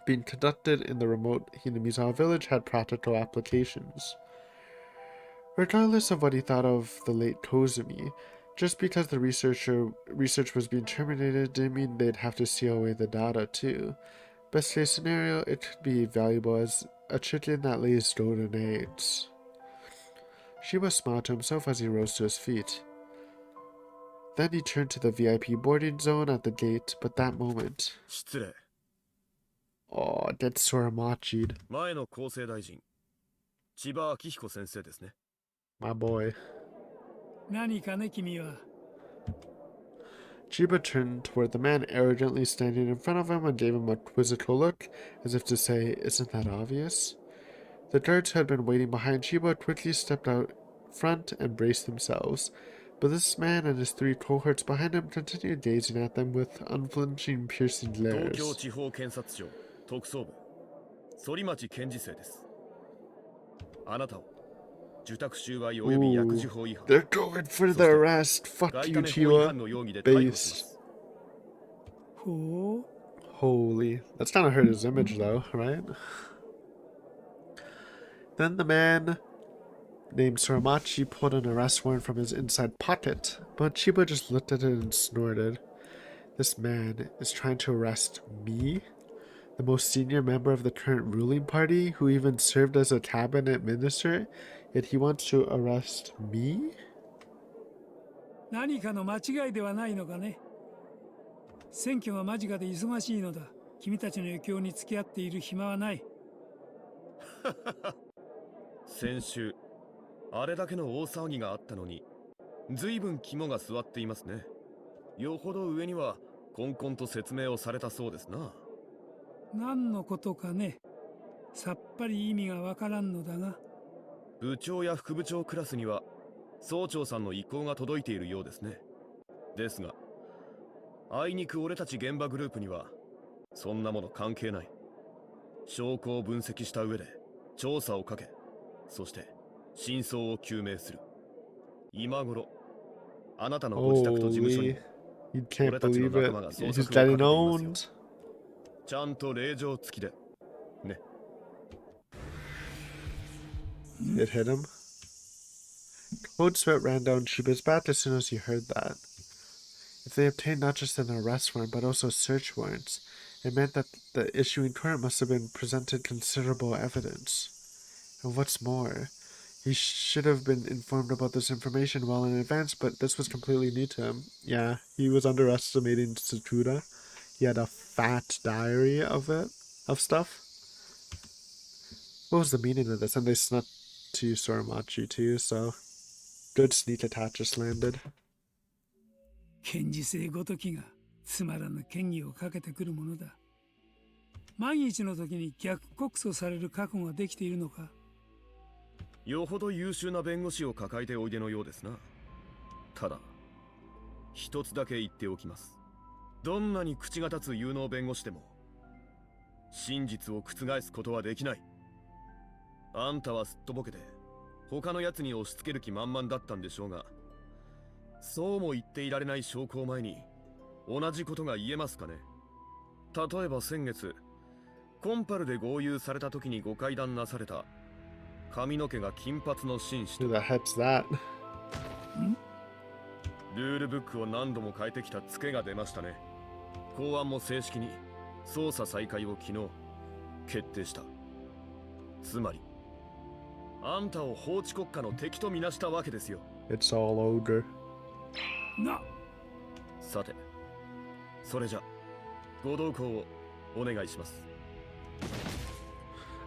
being conducted in the remote Hinamizawa village had practical applications. Regardless of what he thought of the late Kozumi, just because the research was being terminated didn't mean they'd have to seal away the data too. Best case scenario, it could be valuable as a chicken that lays golden eggs. Shiba smiled to himself as he rose to his feet. Then he turned to the VIP boarding zone at the gate, but that moment... 失礼。 Oh, get Soramachi'd. 前の厚生大臣、千葉明彦先生ですね。 My boy. 何かね君は。 Chiba turned toward the man arrogantly standing in front of him and gave him a quizzical look, as if to say, isn't that obvious? The guards who had been waiting behind Chiba quickly stepped out front and braced themselves, but this man and his 3 cohorts behind him continued gazing at them with unflinching, piercing 東京 glares. 地方検察庁特捜部反町検事正です。あなたを受託収賄及び薬事法違反、 They're going for the arrest. Fuck 外 you, 為法違反 Chiba. の容疑で逮捕しま Base. す。ほう。 Holy. That's kind of hurt his image, though, right? Then the man named Soramachi pulled an arrest warrant from his inside pocket, but Chiba just looked at it and snorted. This man is trying to arrest me? The most senior member of the current ruling party, who even served as a cabinet minister, yet he wants to arrest me? 何かの間違いではないのかね。選挙が間近で忙しいのだ。君たちの余興に付き合っている暇はない。先週あれだけの大騒ぎがあったのに随分肝が据わっていますね。よほど上にはこんこんと説明をされたそうですな。何のことかね。さっぱり意味がわからんのだが。部長や副部長クラスには総長さんの意向が届いているようですね。ですがあいにく俺たち現場グループにはそんなもの関係ない。証拠を分析した上で調査をかけ、そして真相を究明する。今頃あなたのご自宅と事務所に Holy. You can't believe it. He's getting owned. ちゃんと令状付きでね。 It hit him. Cold sweat ran down Chiba's back as soon as he heard that. If they obtained not just an arrest warrant but also search warrants, it meant that the issuing court must have been presented considerable evidence. And what's more, he should have been informed about this information well in advance, but this was completely new to him. Yeah, he was underestimating Tsukuda. He had a fat diary of stuff. What was the meaning of this? And they snuck to Soramachi too, so good sneak attack just landed. 検事正ごときがつまらぬ嫌疑をかけてくるものだ。万一の時に逆告訴される覚悟ができているのか。よほど優秀な弁護士を抱えておいでのようですな。ただ一つだけ言っておきます。どんなに口が立つ有能弁護士でも真実を覆すことはできない。あんたはすっとぼけて他のやつに押し付ける気満々だったんでしょうが、そうも言っていられない証拠を前に同じことが言えますかね。例えば先月コンパルで豪遊された時にご会談なされた髪の毛が金髪の紳士 Who と the heck's that? ルールブックを何度も変えてきたツケが出ましたね。公安も正式に捜査再開を昨日決定した。つまりあんたを法治国家の敵とみなしたわけですよ。 It's all over. な、さてそれじゃご同行をお願いします。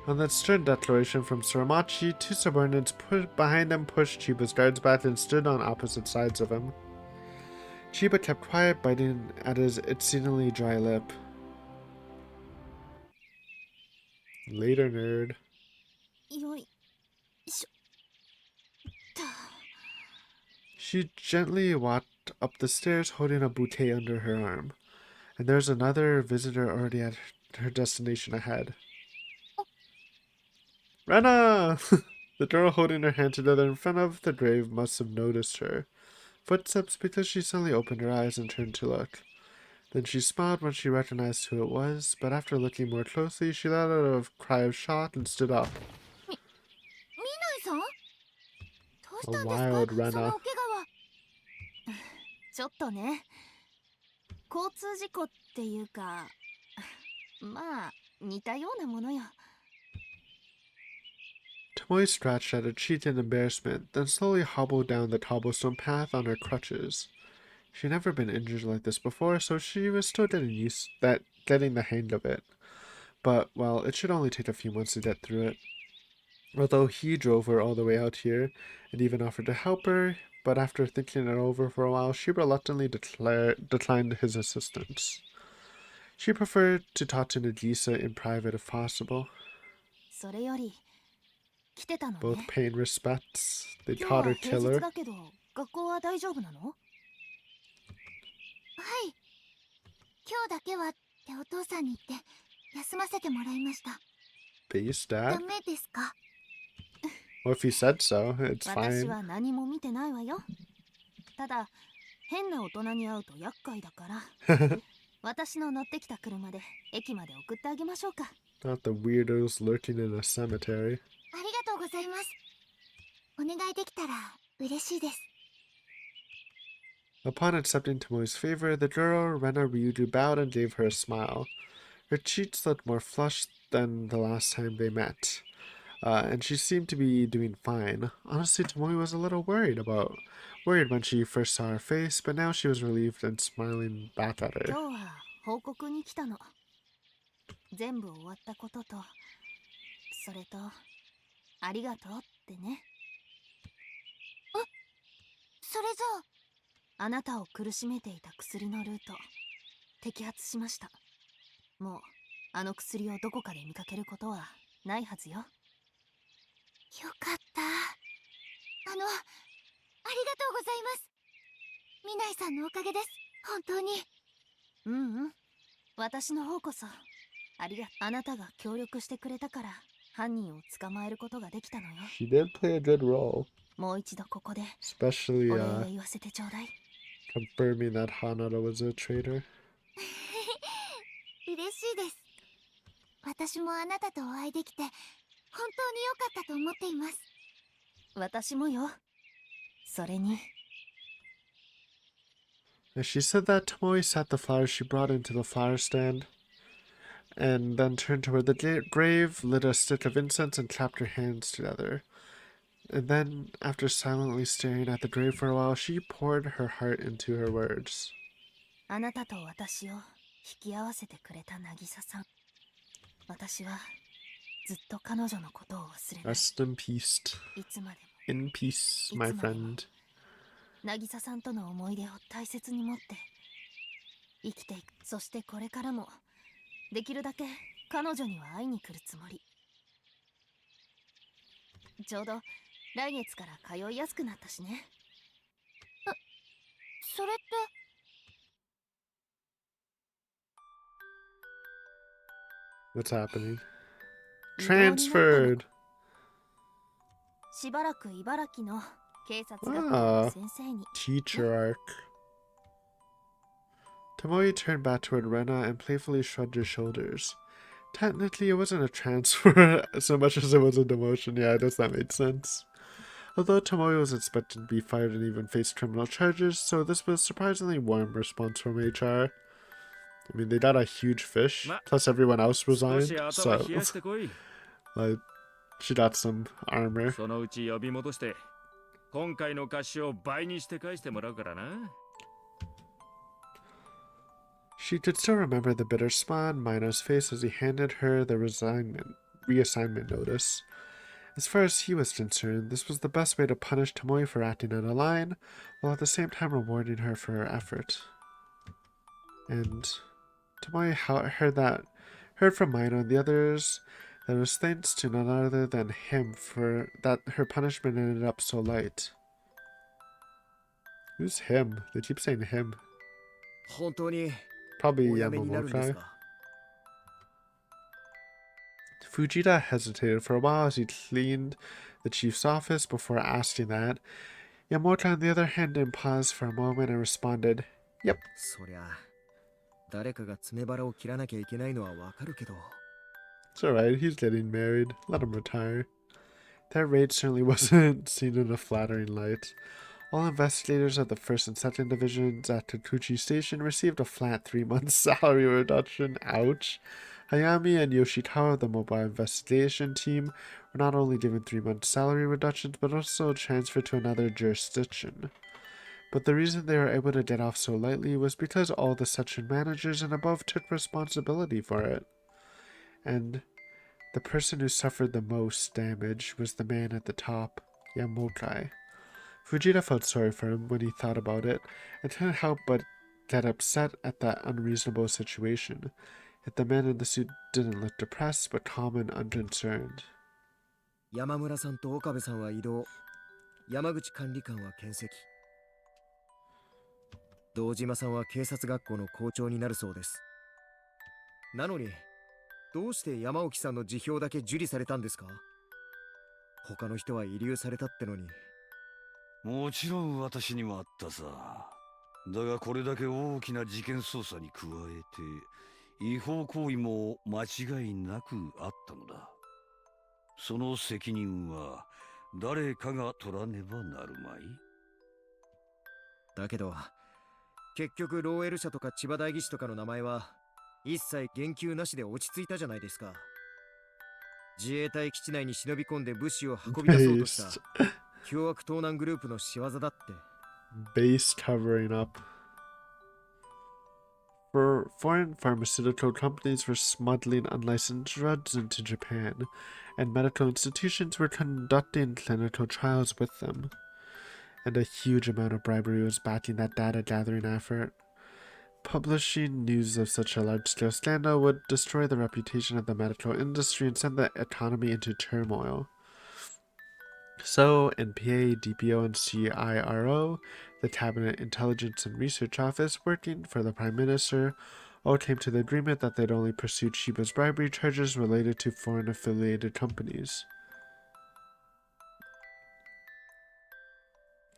On that stern declaration from Suramachi, two subordinates behind them pushed Chiba's guards back and stood on opposite sides of him. Chiba kept quiet, biting at his exceedingly dry lip. Later, nerd. よいしょ。 She gently walked up the stairs holding a bouquet under her arm, and there's another visitor already at her destination ahead. Rena! The girl holding her hand together in front of the grave must have noticed her footsteps because she suddenly opened her eyes and turned to look. Then she smiled when she recognized who it was, but after looking more closely, she let out a cry of shock and stood up. みないさん、どうしたん A ですか wild そのお Rena. 怪我は。ちょっとね、交通事故っていうか、まあ似たようなものよ。 Tomoe scratched at her cheek in embarrassment, then slowly hobbled down the cobblestone path on her crutches. She'd never been injured like this before, so she was still getting the hang of it. But, well, it should only take a few months to get through it. Although he drove her all the way out here, and even offered to help her, but after thinking it over for a while, she reluctantly declined his assistance. She preferred to talk to Nagisa in private if possible. それより来てたの Both ね。 paying respects. They 今日 caught は her 平日 killer. だけど学校は大丈夫なの？はい、今日だけはってお父さんに言って休ませてもらいました。 Based ダ at? メですか？ Well, if he said so, it's 私 fine. は何も見てないわよ。ただ変な大人に会うと厄介だから、私の乗ってきた車で駅まで送ってあげましょうか。 Not the weirdos lurking in a cemetery. ありがとうございます。お願いできたら嬉しいです。 Upon accepting Tomoe's favor, the girl, Rena Ryuju, bowed and gave her a smile. Her cheeks looked more flushed than the last time they met, and she seemed to be doing fine. Honestly, Tomoe was a little worried when she first saw her face, but now she was relieved and smiling back at her. 今日は報告に来たの。全部終わったことと、それとありがとうってね。え、それじゃあ、あなたを苦しめていた薬のルート摘発しました。もうあの薬をどこかで見かけることはないはずよ。よかった。ありがとうございます。ミナイさんのおかげです。本当に。私の方こそあなたが協力してくれたから犯人を捕まえることができたのよ。 She did play a good role, もう一度ここで especially お礼言わせてちょうだい。 confirming that Hanada was a traitor. 嬉しいです。私もあなたとお会いできて本当に良かったと思っています。私もよ。それに As she said that, Tomoe sat the flowers she brought into the flower stand, and then turned toward the grave, lit a stick of incense, and clapped her hands together. And then, after silently staring at the grave for a while, she poured her heart into her words. あなたと私を引き合わせてくれた渚さん。私はずっと彼女のことを忘れない。 Rest in peace. いつまでも In peace, my friend. 渚さんとの思い出を大切に持って生きていく。そしてこれからもできるだけ彼女には会いに来るつもり。ちょうど来月から通いやすくなったしね。それって What's happening? 異動になったの。 Transferred! しばらく茨城の警察学校 Ah, の先生に。 teacher arc. Tomoe turned back toward Rena and playfully shrugged her shoulders. Technically, it wasn't a transfer so much as it was a demotion. Yeah, I guess that made sense. Although Tomoe was expected to be fired and even face criminal charges, so this was a surprisingly warm response from HR. I mean, they got a huge fish, plus everyone else resigned, so like, she got some armor. そのうち呼び戻して今回の貸しを倍にして返してもらうからな。 She could still remember the bitter smile on Mino's face as he handed her the reassignment notice. As far as he was concerned, this was the best way to punish Tomoe for acting out of line, while at the same time rewarding her for her effort. And Tomoe heard from Mino and the others that it was thanks to none other than him for that her punishment ended up so light. Who's him? They keep saying him. 本当に Probably お辞めになるんです Yamamoto. か？ Fujita hesitated for a while as he cleaned the chief's office before asking that. Yamamoto, on the other hand, didn't pause for a moment and responded, "Yep." そりゃ誰かが爪腹を切らなきゃいけないのはわかるけど。 It's alright, he's getting married. Let him retire. That raid certainly wasn't seen in a flattering light. All investigators of the 1st and 2nd Divisions at Kikuchi Station received a flat 3-month salary reduction. Ouch. Hayami and Yoshikawa of the mobile investigation team were not only given 3-month salary reductions, but also transferred to another jurisdiction. But the reason they were able to get off so lightly was because all the section managers and above took responsibility for it. And the person who suffered the most damage was the man at the top, Yamokai. Fujita felt sorry for him when he thought about it, and couldn't help but get upset at that unreasonable situation. Yet the man in the suit didn't look depressed, but calm and unconcerned. 山村さんと岡部さんは異動、山口管理官は欠席、堂島さんは警察学校の校長になるそうです。なのにどうして山沖さんの辞表だけ受理されたんですか？他の人は慰留されたってのに。もちろん私にもあったさ。だがこれだけ大きな事件捜査に加えて違法行為も間違いなくあったのだ。その責任は誰かが取らねばなるまい。だけど結局ローエル社とか千葉代議士とかの名前は一切言及なしで落ち着いたじゃないですか。自衛隊基地内に忍び込んで物資を運び出そうとした凶悪盗難グループの仕業だって。 Base covering up. For foreign pharmaceutical companies were smuggling unlicensed drugs into Japan, and medical institutions were conducting clinical trials with them. And a huge amount of bribery was backing that data gathering effort. Publishing news of such a large-scale scandal would destroy the reputation of the medical industry and send the economy into turmoil. So, NPA, DPO, and CIRO, the Cabinet Intelligence and Research Office, working for the Prime Minister, all came to the agreement that they'd only pursue Chiba's bribery charges related to foreign-affiliated companies.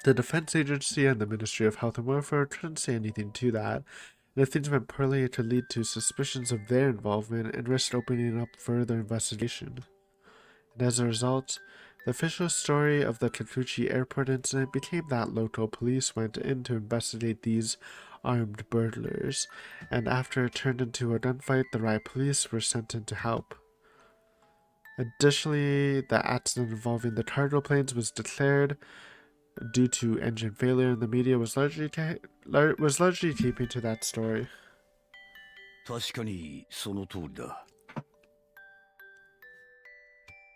The Defense Agency and the Ministry of Health and Welfare couldn't say anything to that, and if things went poorly, it could lead to suspicions of their involvement and risk opening up further investigation. And as a result, the official story of the Kikuchi airport incident became that local police went in to investigate these armed burglars, and after it turned into a gunfight, the riot police were sent in to help. Additionally, the accident involving the cargo planes was declared due to engine failure, and the media was largely keeping to that story. 確かにその通りだ。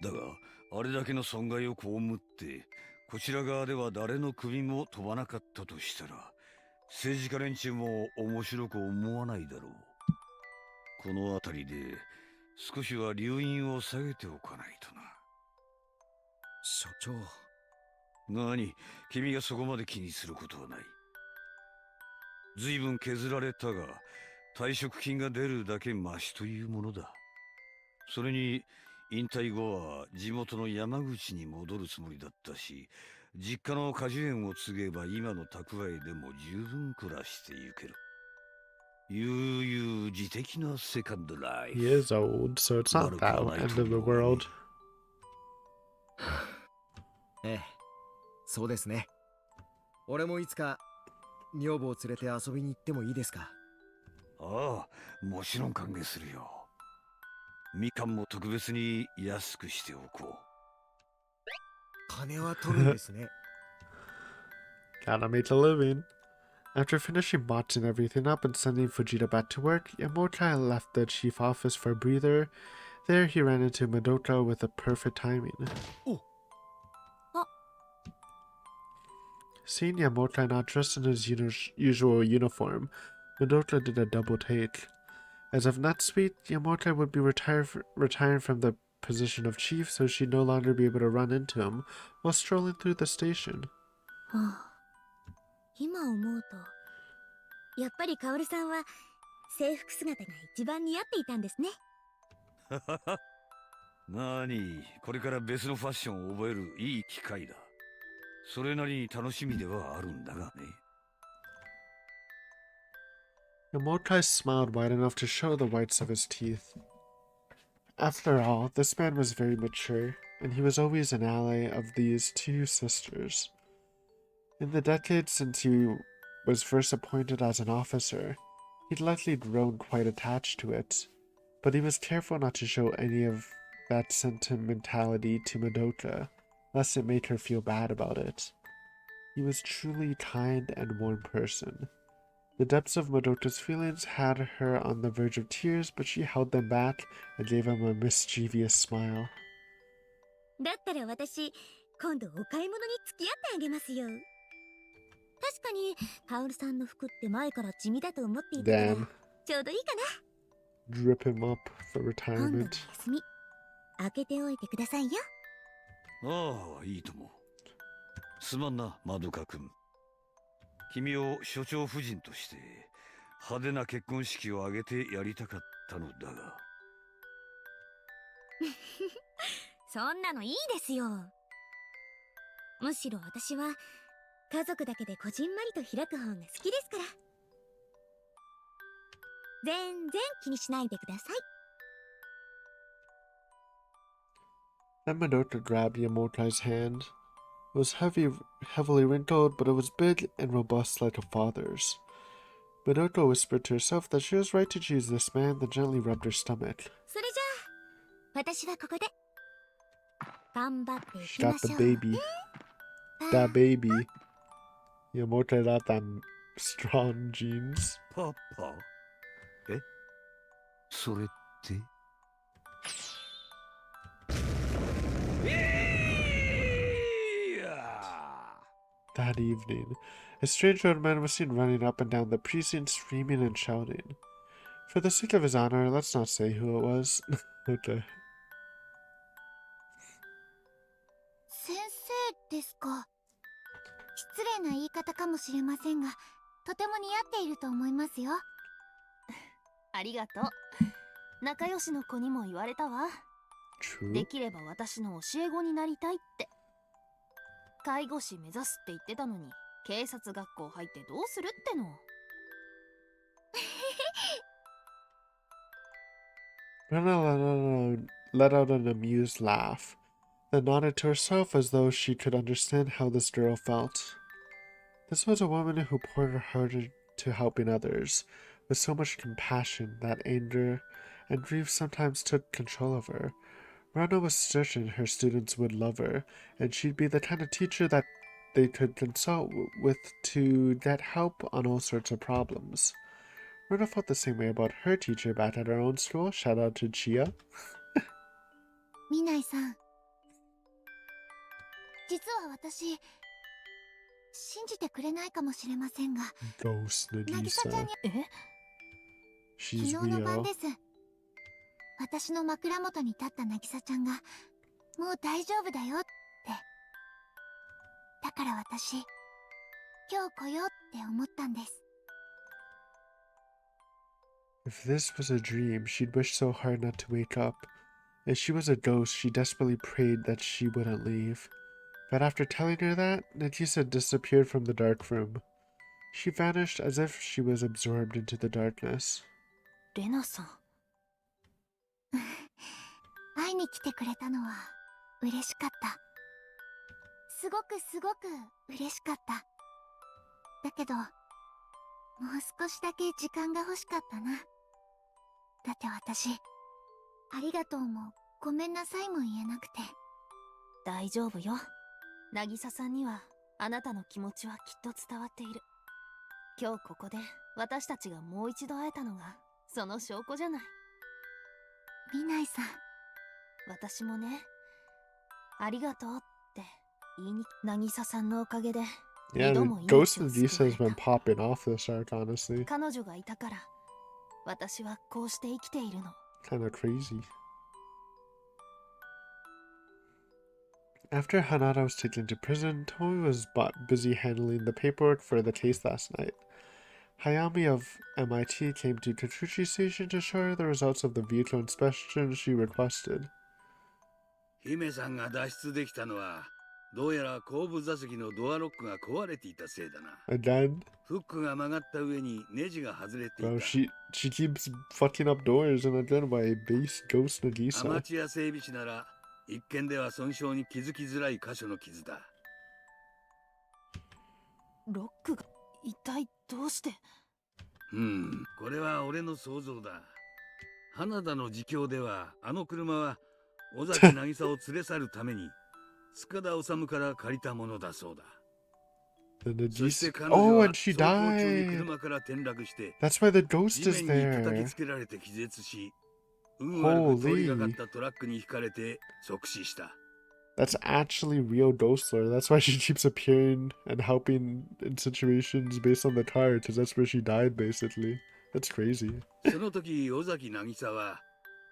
だがあれだけの損害を被ってこちら側では誰の首も飛ばなかったとしたら政治家連中も面白く思わないだろう。この辺りで少しは留飲を下げておかないとな。所長。何、君がそこまで気にすることはない。随分削られたが、退職金が出るだけマシというものだ。それに、引退後は地元の山口に戻るつもりだったし、実家の果樹園を継げば今の蓄えでも十分暮らしてゆける。悠々自適なセカンドライ He フ。 is old, so it's not 悪くは that ない end と of the 思うがね。 world. ええ、そうですね。俺もいつか女房を連れて遊びに行ってもいいですか？ああ、もちろん歓迎するよ。みかんも特別に安くしておこう。金は取るんですね。Gotta make a living. After finishing boxing everything up and sending Fujita back to work, Yamokai left the chief office for a breather. There he ran into Madoka with a perfect timing. Oh. Ah. Seeing Yamokai not dressed in his usual uniform, Madoka did a double take. As of next week, Yamokai would be retiring from the position of chief, so she'd no longer be able to run into him while strolling through the station. はあ、今思うとやっぱりカオルさんは制服姿が一番似合っていたんですね。なに、これから別のファッションを覚えるいい機会だ。それなりに楽しみではあるんだがね。Yamokai smiled wide enough to show the whites of his teeth. After all, this man was very mature, and he was always an ally of these two sisters. In the decades since he was first appointed as an officer, he'd likely grown quite attached to it, but he was careful not to show any of that sentimentality to Madoka, lest it make her feel bad about it. He was truly kind and warm person. The depths of Madoka's feelings had her on the verge of tears, but she held them back and gave him a mischievous smile. だったら私今度お買い物に付き合ってあげますよ。確かにカオルさんの服って前から地味だと思っていたから Damn. ちょうどいいかな。 Drip him up for 今度の retirement. 休み開けておいてくださいよ。ああ、いいとも。すまんな、マドカ君。君を所長夫人として派手な結婚式を挙げてやりたかったのだが。そんなのいいですよ。むしろ私は家族だけでこじんまりと開く方が好きですから。全然気にしないでください。 Then Madoka grabbed Yamotai's hand. It was heavily wrinkled, but it was big and robust like a father's. Madoka whispered to herself that she was right to choose this man, then gently rubbed her stomach. それじゃあ私はここで頑張ってい She きま got し the ょう。 baby. That baby. Yamotai got them strong genes. パパ？え？それって？ That evening, a strange old man was seen running up and down the precinct screaming and shouting. For the sake of his honor, let's not say who it was. Okay. 先生ですか。失礼な言い方かもしれませんが、とても似合っていると思いますよ。ありがとう。仲良しの子にも言われたわ。 True. できれば私の教え子になりたいって。介護士目指すって言ってたのに、警察学校入ってどうするっての。Rana let out an amused laugh, then nodded to herself as though she could understand how this girl felt. This was a woman who poured her heart into helping others, with so much compassion that anger and grief sometimes took control of her. Rana was certain her students would love her, and she'd be the kind of teacher that they could consult with to get help on all sorts of problems. Rana felt the same way about her teacher back at her own school. Shout out to Chia. みないさん、実は私信じてくれないかもしれませんが、 Ghost 渚ちゃん Nagisa. にえ？ 昨 She's 日の晩 real. です。私の枕元に立った渚ちゃんが、もう大丈夫だよって。だから私、今日来ようって思ったんです。If this was a dream, she'd wish so hard not to wake up. If she was a ghost, she desperately prayed that she wouldn't leave. But after telling her that, Nagisa disappeared from the dark room. She vanished as if she was absorbed into the darkness. レナさん。会いに来てくれたのは嬉しかった。すごく嬉しかった。だけど、もう少しだけ時間が欲しかったな。だって私、ありがとうもごめんなさいも言えなくて。大丈夫よ。渚さんにはあなたの気持ちはきっと伝わっている。今日ここで私たちがもう一度会えたのがその証拠じゃない。ミナイさん。私もね、ありがとうって言いに、渚さんのおかげで Yeah, 二 the 度も Ghost 命を Nagisa 救わ has れ been た。 popping off this arc, honestly. 彼女がいたから私はこうして生きているの。Kinda crazy. After Hanada was taken to prison, Tomoe was busy handling the paperwork for the case last night. Hayami of MIT came to Kachuchi Station to show her the results of the vehicle inspection she requested. 姫さんが脱出できたのは、どうやら後部座席のドアロックが壊れていたせいだな。Again? フックが曲がった上にネジが外れてい Bro, た。she keeps fucking up doors and again by base Ghost アマ Nagisa. チュア整備士なら、一見では損傷に気づきづらい箇所の傷だ。ロックが一体どうして。これは俺の想像だ。花田の自供では、あの車は尾崎渚を連れ去るために塚田治から借りたものだそうだ。 The そして Nagisa. 彼女 Oh, は and she 走行中に died. 車から転落して That's why the ghost 地 is 面に叩き there. つけられて気絶し、運悪く通りがか Holy. ったトラックにひかれて即死した。 That's actually real ghost lore. That's why she keeps appearing and helping in situations based on the car, because that's where she died, basically. That's crazy. その時尾崎渚は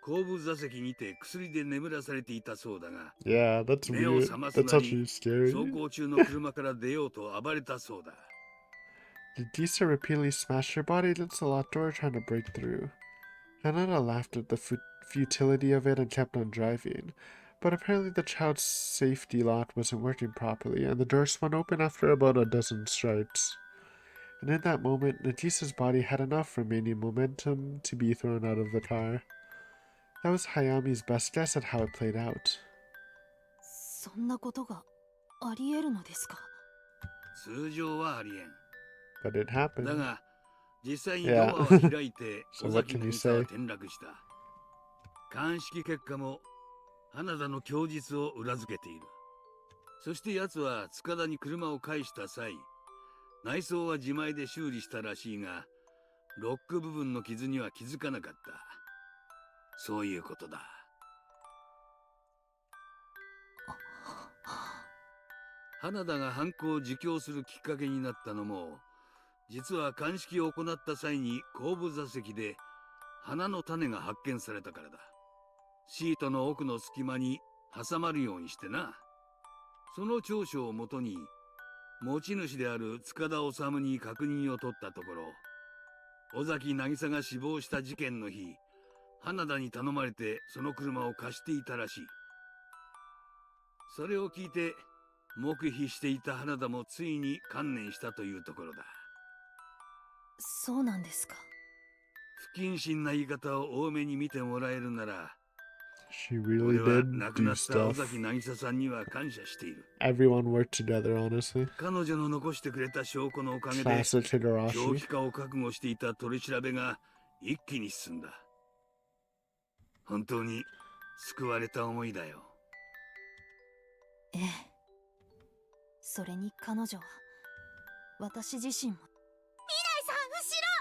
後部座席にて薬で眠らされていたそうだが、 Yeah, that's 目を weird. 覚ます That's なり actually scary. 走行中の車から出ようと暴れたそうだ。 Nagisa repeatedly smashed her body against the locked door, trying to break through. Hanada laughed at the futility of it and kept on driving. But apparently the child's safety lock wasn't working properly, and the door swung open after about a dozen strikes. And in that moment, Nagisa's body had enough remaining momentum to be thrown out of the car. That was Hayami's best guess at how it played out. そんなことがありえるのですか。通常はありえん。 But it happened. だが実際にドアを開いて So 尾 what 崎 can you 渚 say? は転落した。鑑識結果も花田の供述を裏付けている。そして奴は塚田に車を返した際、内装は自前で修理したらしいが、ロック部分の傷には気づかなかった。そういうことだ。花田が犯行を自供するきっかけになったのも、実は鑑識を行った際に後部座席で花の種が発見されたからだ。シートの奥の隙間に挟まるようにしてな。その調書をもとに持ち主である塚田治に確認を取ったところ、尾崎渚が死亡した事件の日、花田に頼まれてその車を貸していたらしい。それを聞いて黙秘していた花田もついに観念したというところだ。そうなんですか。不謹慎な言い方を多めに見てもらえるなら、 She really 俺は did 亡く do なった尾 stuff. 崎渚さんには感謝している。 Everyone worked together, honestly. 彼女の残してくれた証拠のおかげで Classic 狂 Higurashi. 気化を覚悟していた取り調べが一気に進んだ。本当に救われた思いだよ。ええ。それに彼女は私自身も。ミナイさん、後ろ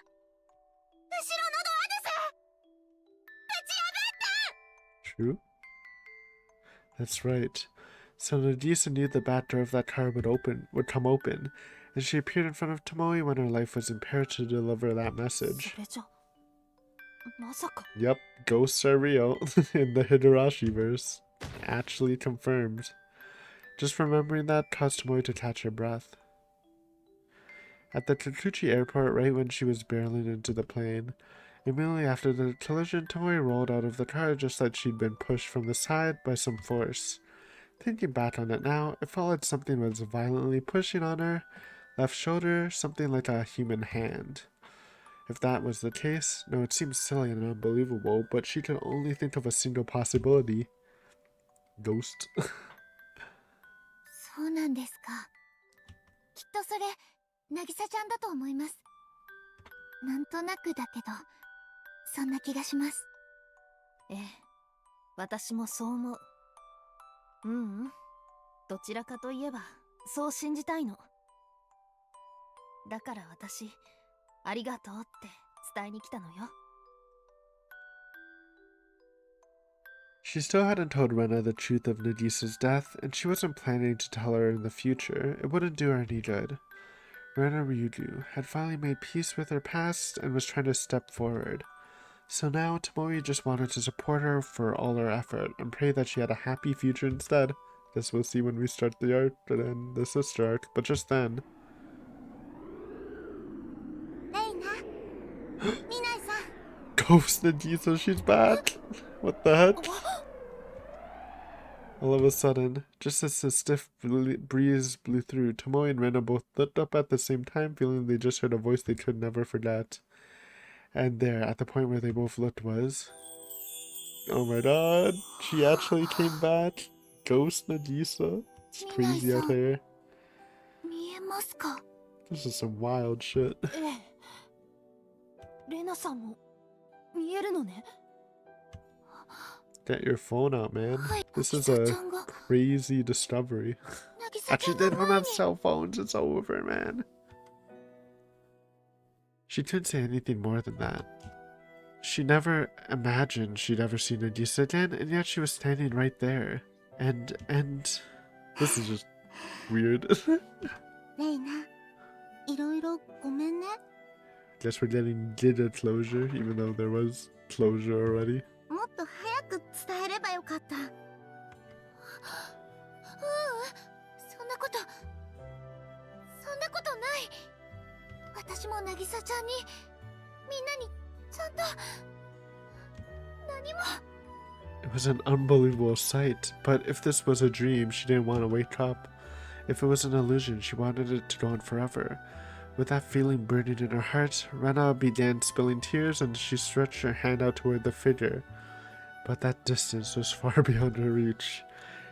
のドアです。 True? That's right. So Nagisa knew the back door of that car would come open, and she appeared in front of Tomoe when her life was impaired to deliver that message. それじゃまさか。 Yep, ghosts are real in the Higurashi verse. Actually confirmed. Just remembering that caused Tomoe to catch her breath. At the Kikuchi airport, right when she was barreling into the plane, immediately after the collision, Tomoe rolled out of the car just like she'd been pushed from the side by some force. Thinking back on it now, it felt like something was violently pushing on her left shoulder, something like a human hand. If that was the case, no, it seems silly and unbelievable, but she could only think of a single possibility. Ghost. そうなんですか。きっとそれ渚ちゃんだと思います。なんとなくだけどそんな気がします。ええ、私もそう思う。うんうん、どちらかといえばそう信じたいの。だから私、ありがとうって伝えに来たのよ。She still hadn't told Rena the truth of Nagisa's death, and she wasn't planning to tell her in the future. It wouldn't do her any good. Rena Ryuju had finally made peace with her past and was trying to step forward. So now Tomoe just wanted to support her for all her effort and pray that she had a happy future instead. Guess we'll see when we start the arc and then the sister arc, but just then. レイナ、ミナイさん。 Ghost Nagisa, she's back! What the heck? All of a sudden, just as the stiff breeze blew through, Tomoe and Rena both looked up at the same time, feeling they just heard a voice they could never forget. And there, at the point where they both looked was... Oh my god, she actually came back. Ghost Nagisa. It's crazy out here. 見えますか？ This is some wild shit. ええ。レナさんも見えるのね。 Get your phone out, man. はい、 This is 渚 a ちゃんが crazy discovery. 渚ちゃ Actually, ん they が don't 前 have に。 cell phones. It's over, man. She couldn't say anything more than that. She never imagined she'd ever see Nagisa again, and yet she was standing right there. And this is just weird. レイナ、いろいろごめんね。 Guess we're getting Giga closure, even though there was closure already. もっと早く伝えればよかった。ううん、そんなことない。私も渚ちゃんに、みんなにちゃんと何も。 It was an unbelievable sight, but if this was a dream, she didn't want to wake up. If it was an illusion, she wanted it to go on forever. With that feeling burning in her heart, Rena began spilling tears and she stretched her hand out toward the figure. But that distance was far beyond her reach.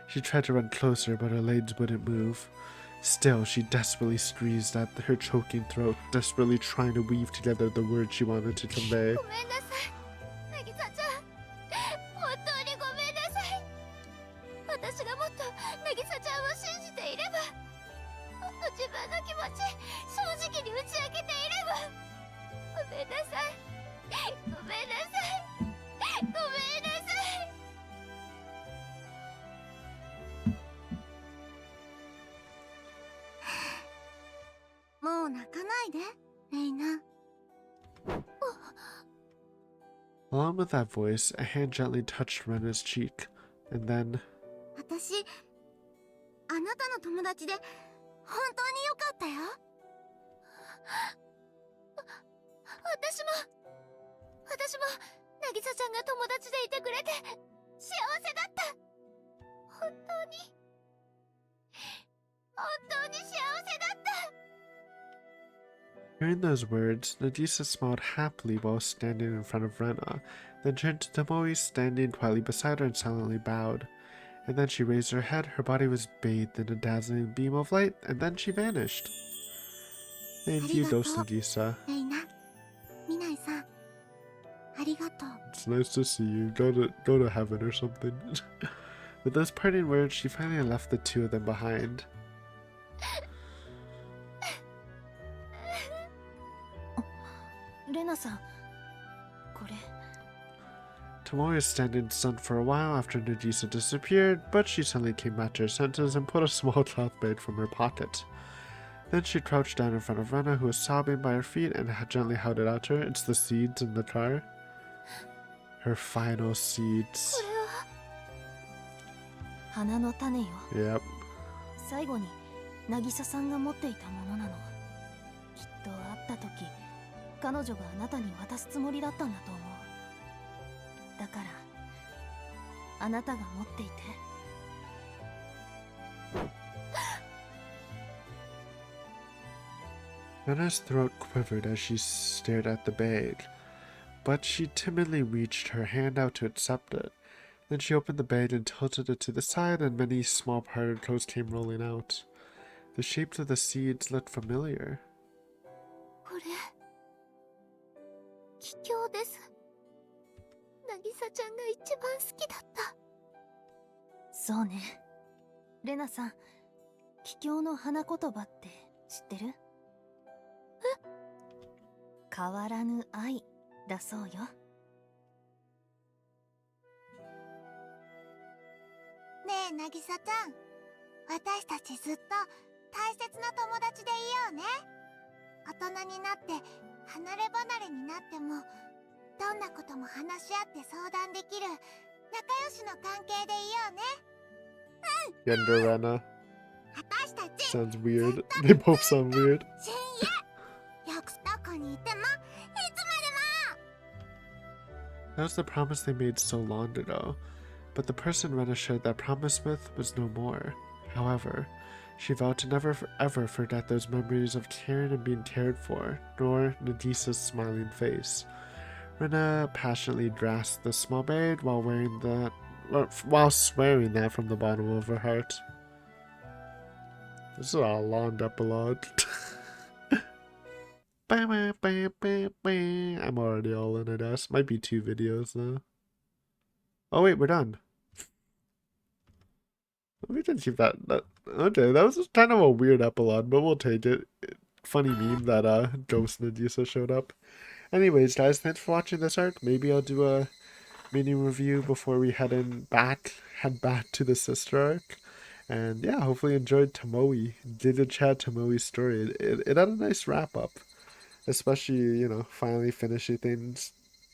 She tried to run closer, but her legs wouldn't move. Still, she desperately squeezed at her choking throat, desperately trying to weave together the words she wanted to convey. ごめんなさい、渚ちゃん。本当にごめんなさい。私がもっと渚ちゃんを信じていれば、もっと自分の気持ち正直に打ち明けていれば。ごめんなさい。ごめんなさい。ごめんなさい。もう泣かないで、レイナ。 Along with that voice, a hand gently touched Rena's cheek, and then... 私、あなたの友達で本当によかったよ。私も渚ちゃんが友達でいてくれて幸せだった。本当に幸せだった。 Hearing those words, Nagisa smiled happily while standing in front of Rena, then turned to Tomoe, standing quietly beside her and silently bowed. And then she raised her head, her body was bathed in a dazzling beam of light, and then she vanished. Thank you, Ghost Nagisa. レイナ、ミナイさん、ありがとう。 It's nice to see you. Go to heaven or something. With those parting words, she finally left the two of them behind. レナさん、これ。 Tomoe was standing stunned for a while after Nagisa disappeared, but she suddenly came back to her senses and pulled a small cloth bag from her pocket. Then she crouched down in front of Rena, who was sobbing by her feet, and gently held it out to her. It's the seeds in the car. Her final seeds. 花の種よ。 Yep. 最後に渚さんが持っていたものなの。きっと会った時彼女があなたに渡すつもりだったんだと思う。だからあなたが持っていて。Rena's throat quivered as she stared at the bag, but she timidly reached her hand out to accept it. Then she opened the bag and tilted it to the side, and many small particles came rolling out. The shapes of the seeds looked familiar. これ桔梗です。渚ちゃんが一番好きだった。そうね。レナさん、桔梗の花言葉って知ってる？変わらぬ愛だそうよ。ねえ渚ちゃん、私たちずっと大切な友達でいようね。大人になって離れ離れになってもどんなことも話し合って相談できる仲良しの関係でいようね。Gender Rena. 私たち Sounds weird. They both sound weird. 親友。よくどこにいてもいつまでも。 That was the promise they made so long ago, but the person Rena shared that promise with was no more. However, she vowed to never ever forget those memories of caring and being cared for, nor Nagisa's smiling face. Rena passionately grasped the small bag while swearing that from the bottom of her heart. This is a long epilogue. I'm already all in, I guess. Might be 2 videos though. Oh wait, we're done. We did keep that. Okay, that was kind of a weird epilogue, but we'll take it. Funny meme that Ghost Nagisa showed up. Anyways, guys, thanks for watching this arc. Maybe I'll do a mini review before we head back to the sister arc. And yeah, hopefully you enjoyed Tomoe. Did Chad Tomoe's story. It had a nice wrap up. Especially, you know, finally finishing things,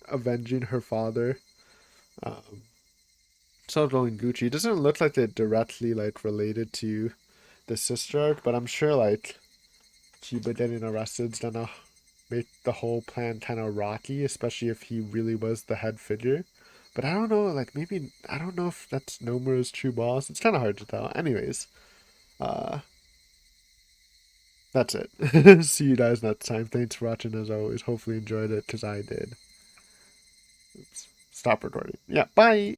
avenging her father. So going Gucci. It doesn't look like they're directly like related to the sister arc, but I'm sure like Chiba getting arrested is gonna make the whole plan kind of rocky, especially if he really was the head figure. But I don't know, like maybe I don't know if that's Nomura's true boss. It's kind of hard to tell. Anyways, that's it. See you guys next time. Thanks for watching as always. Hopefully you enjoyed it because I did. Oops. Stop recording. Yeah, bye.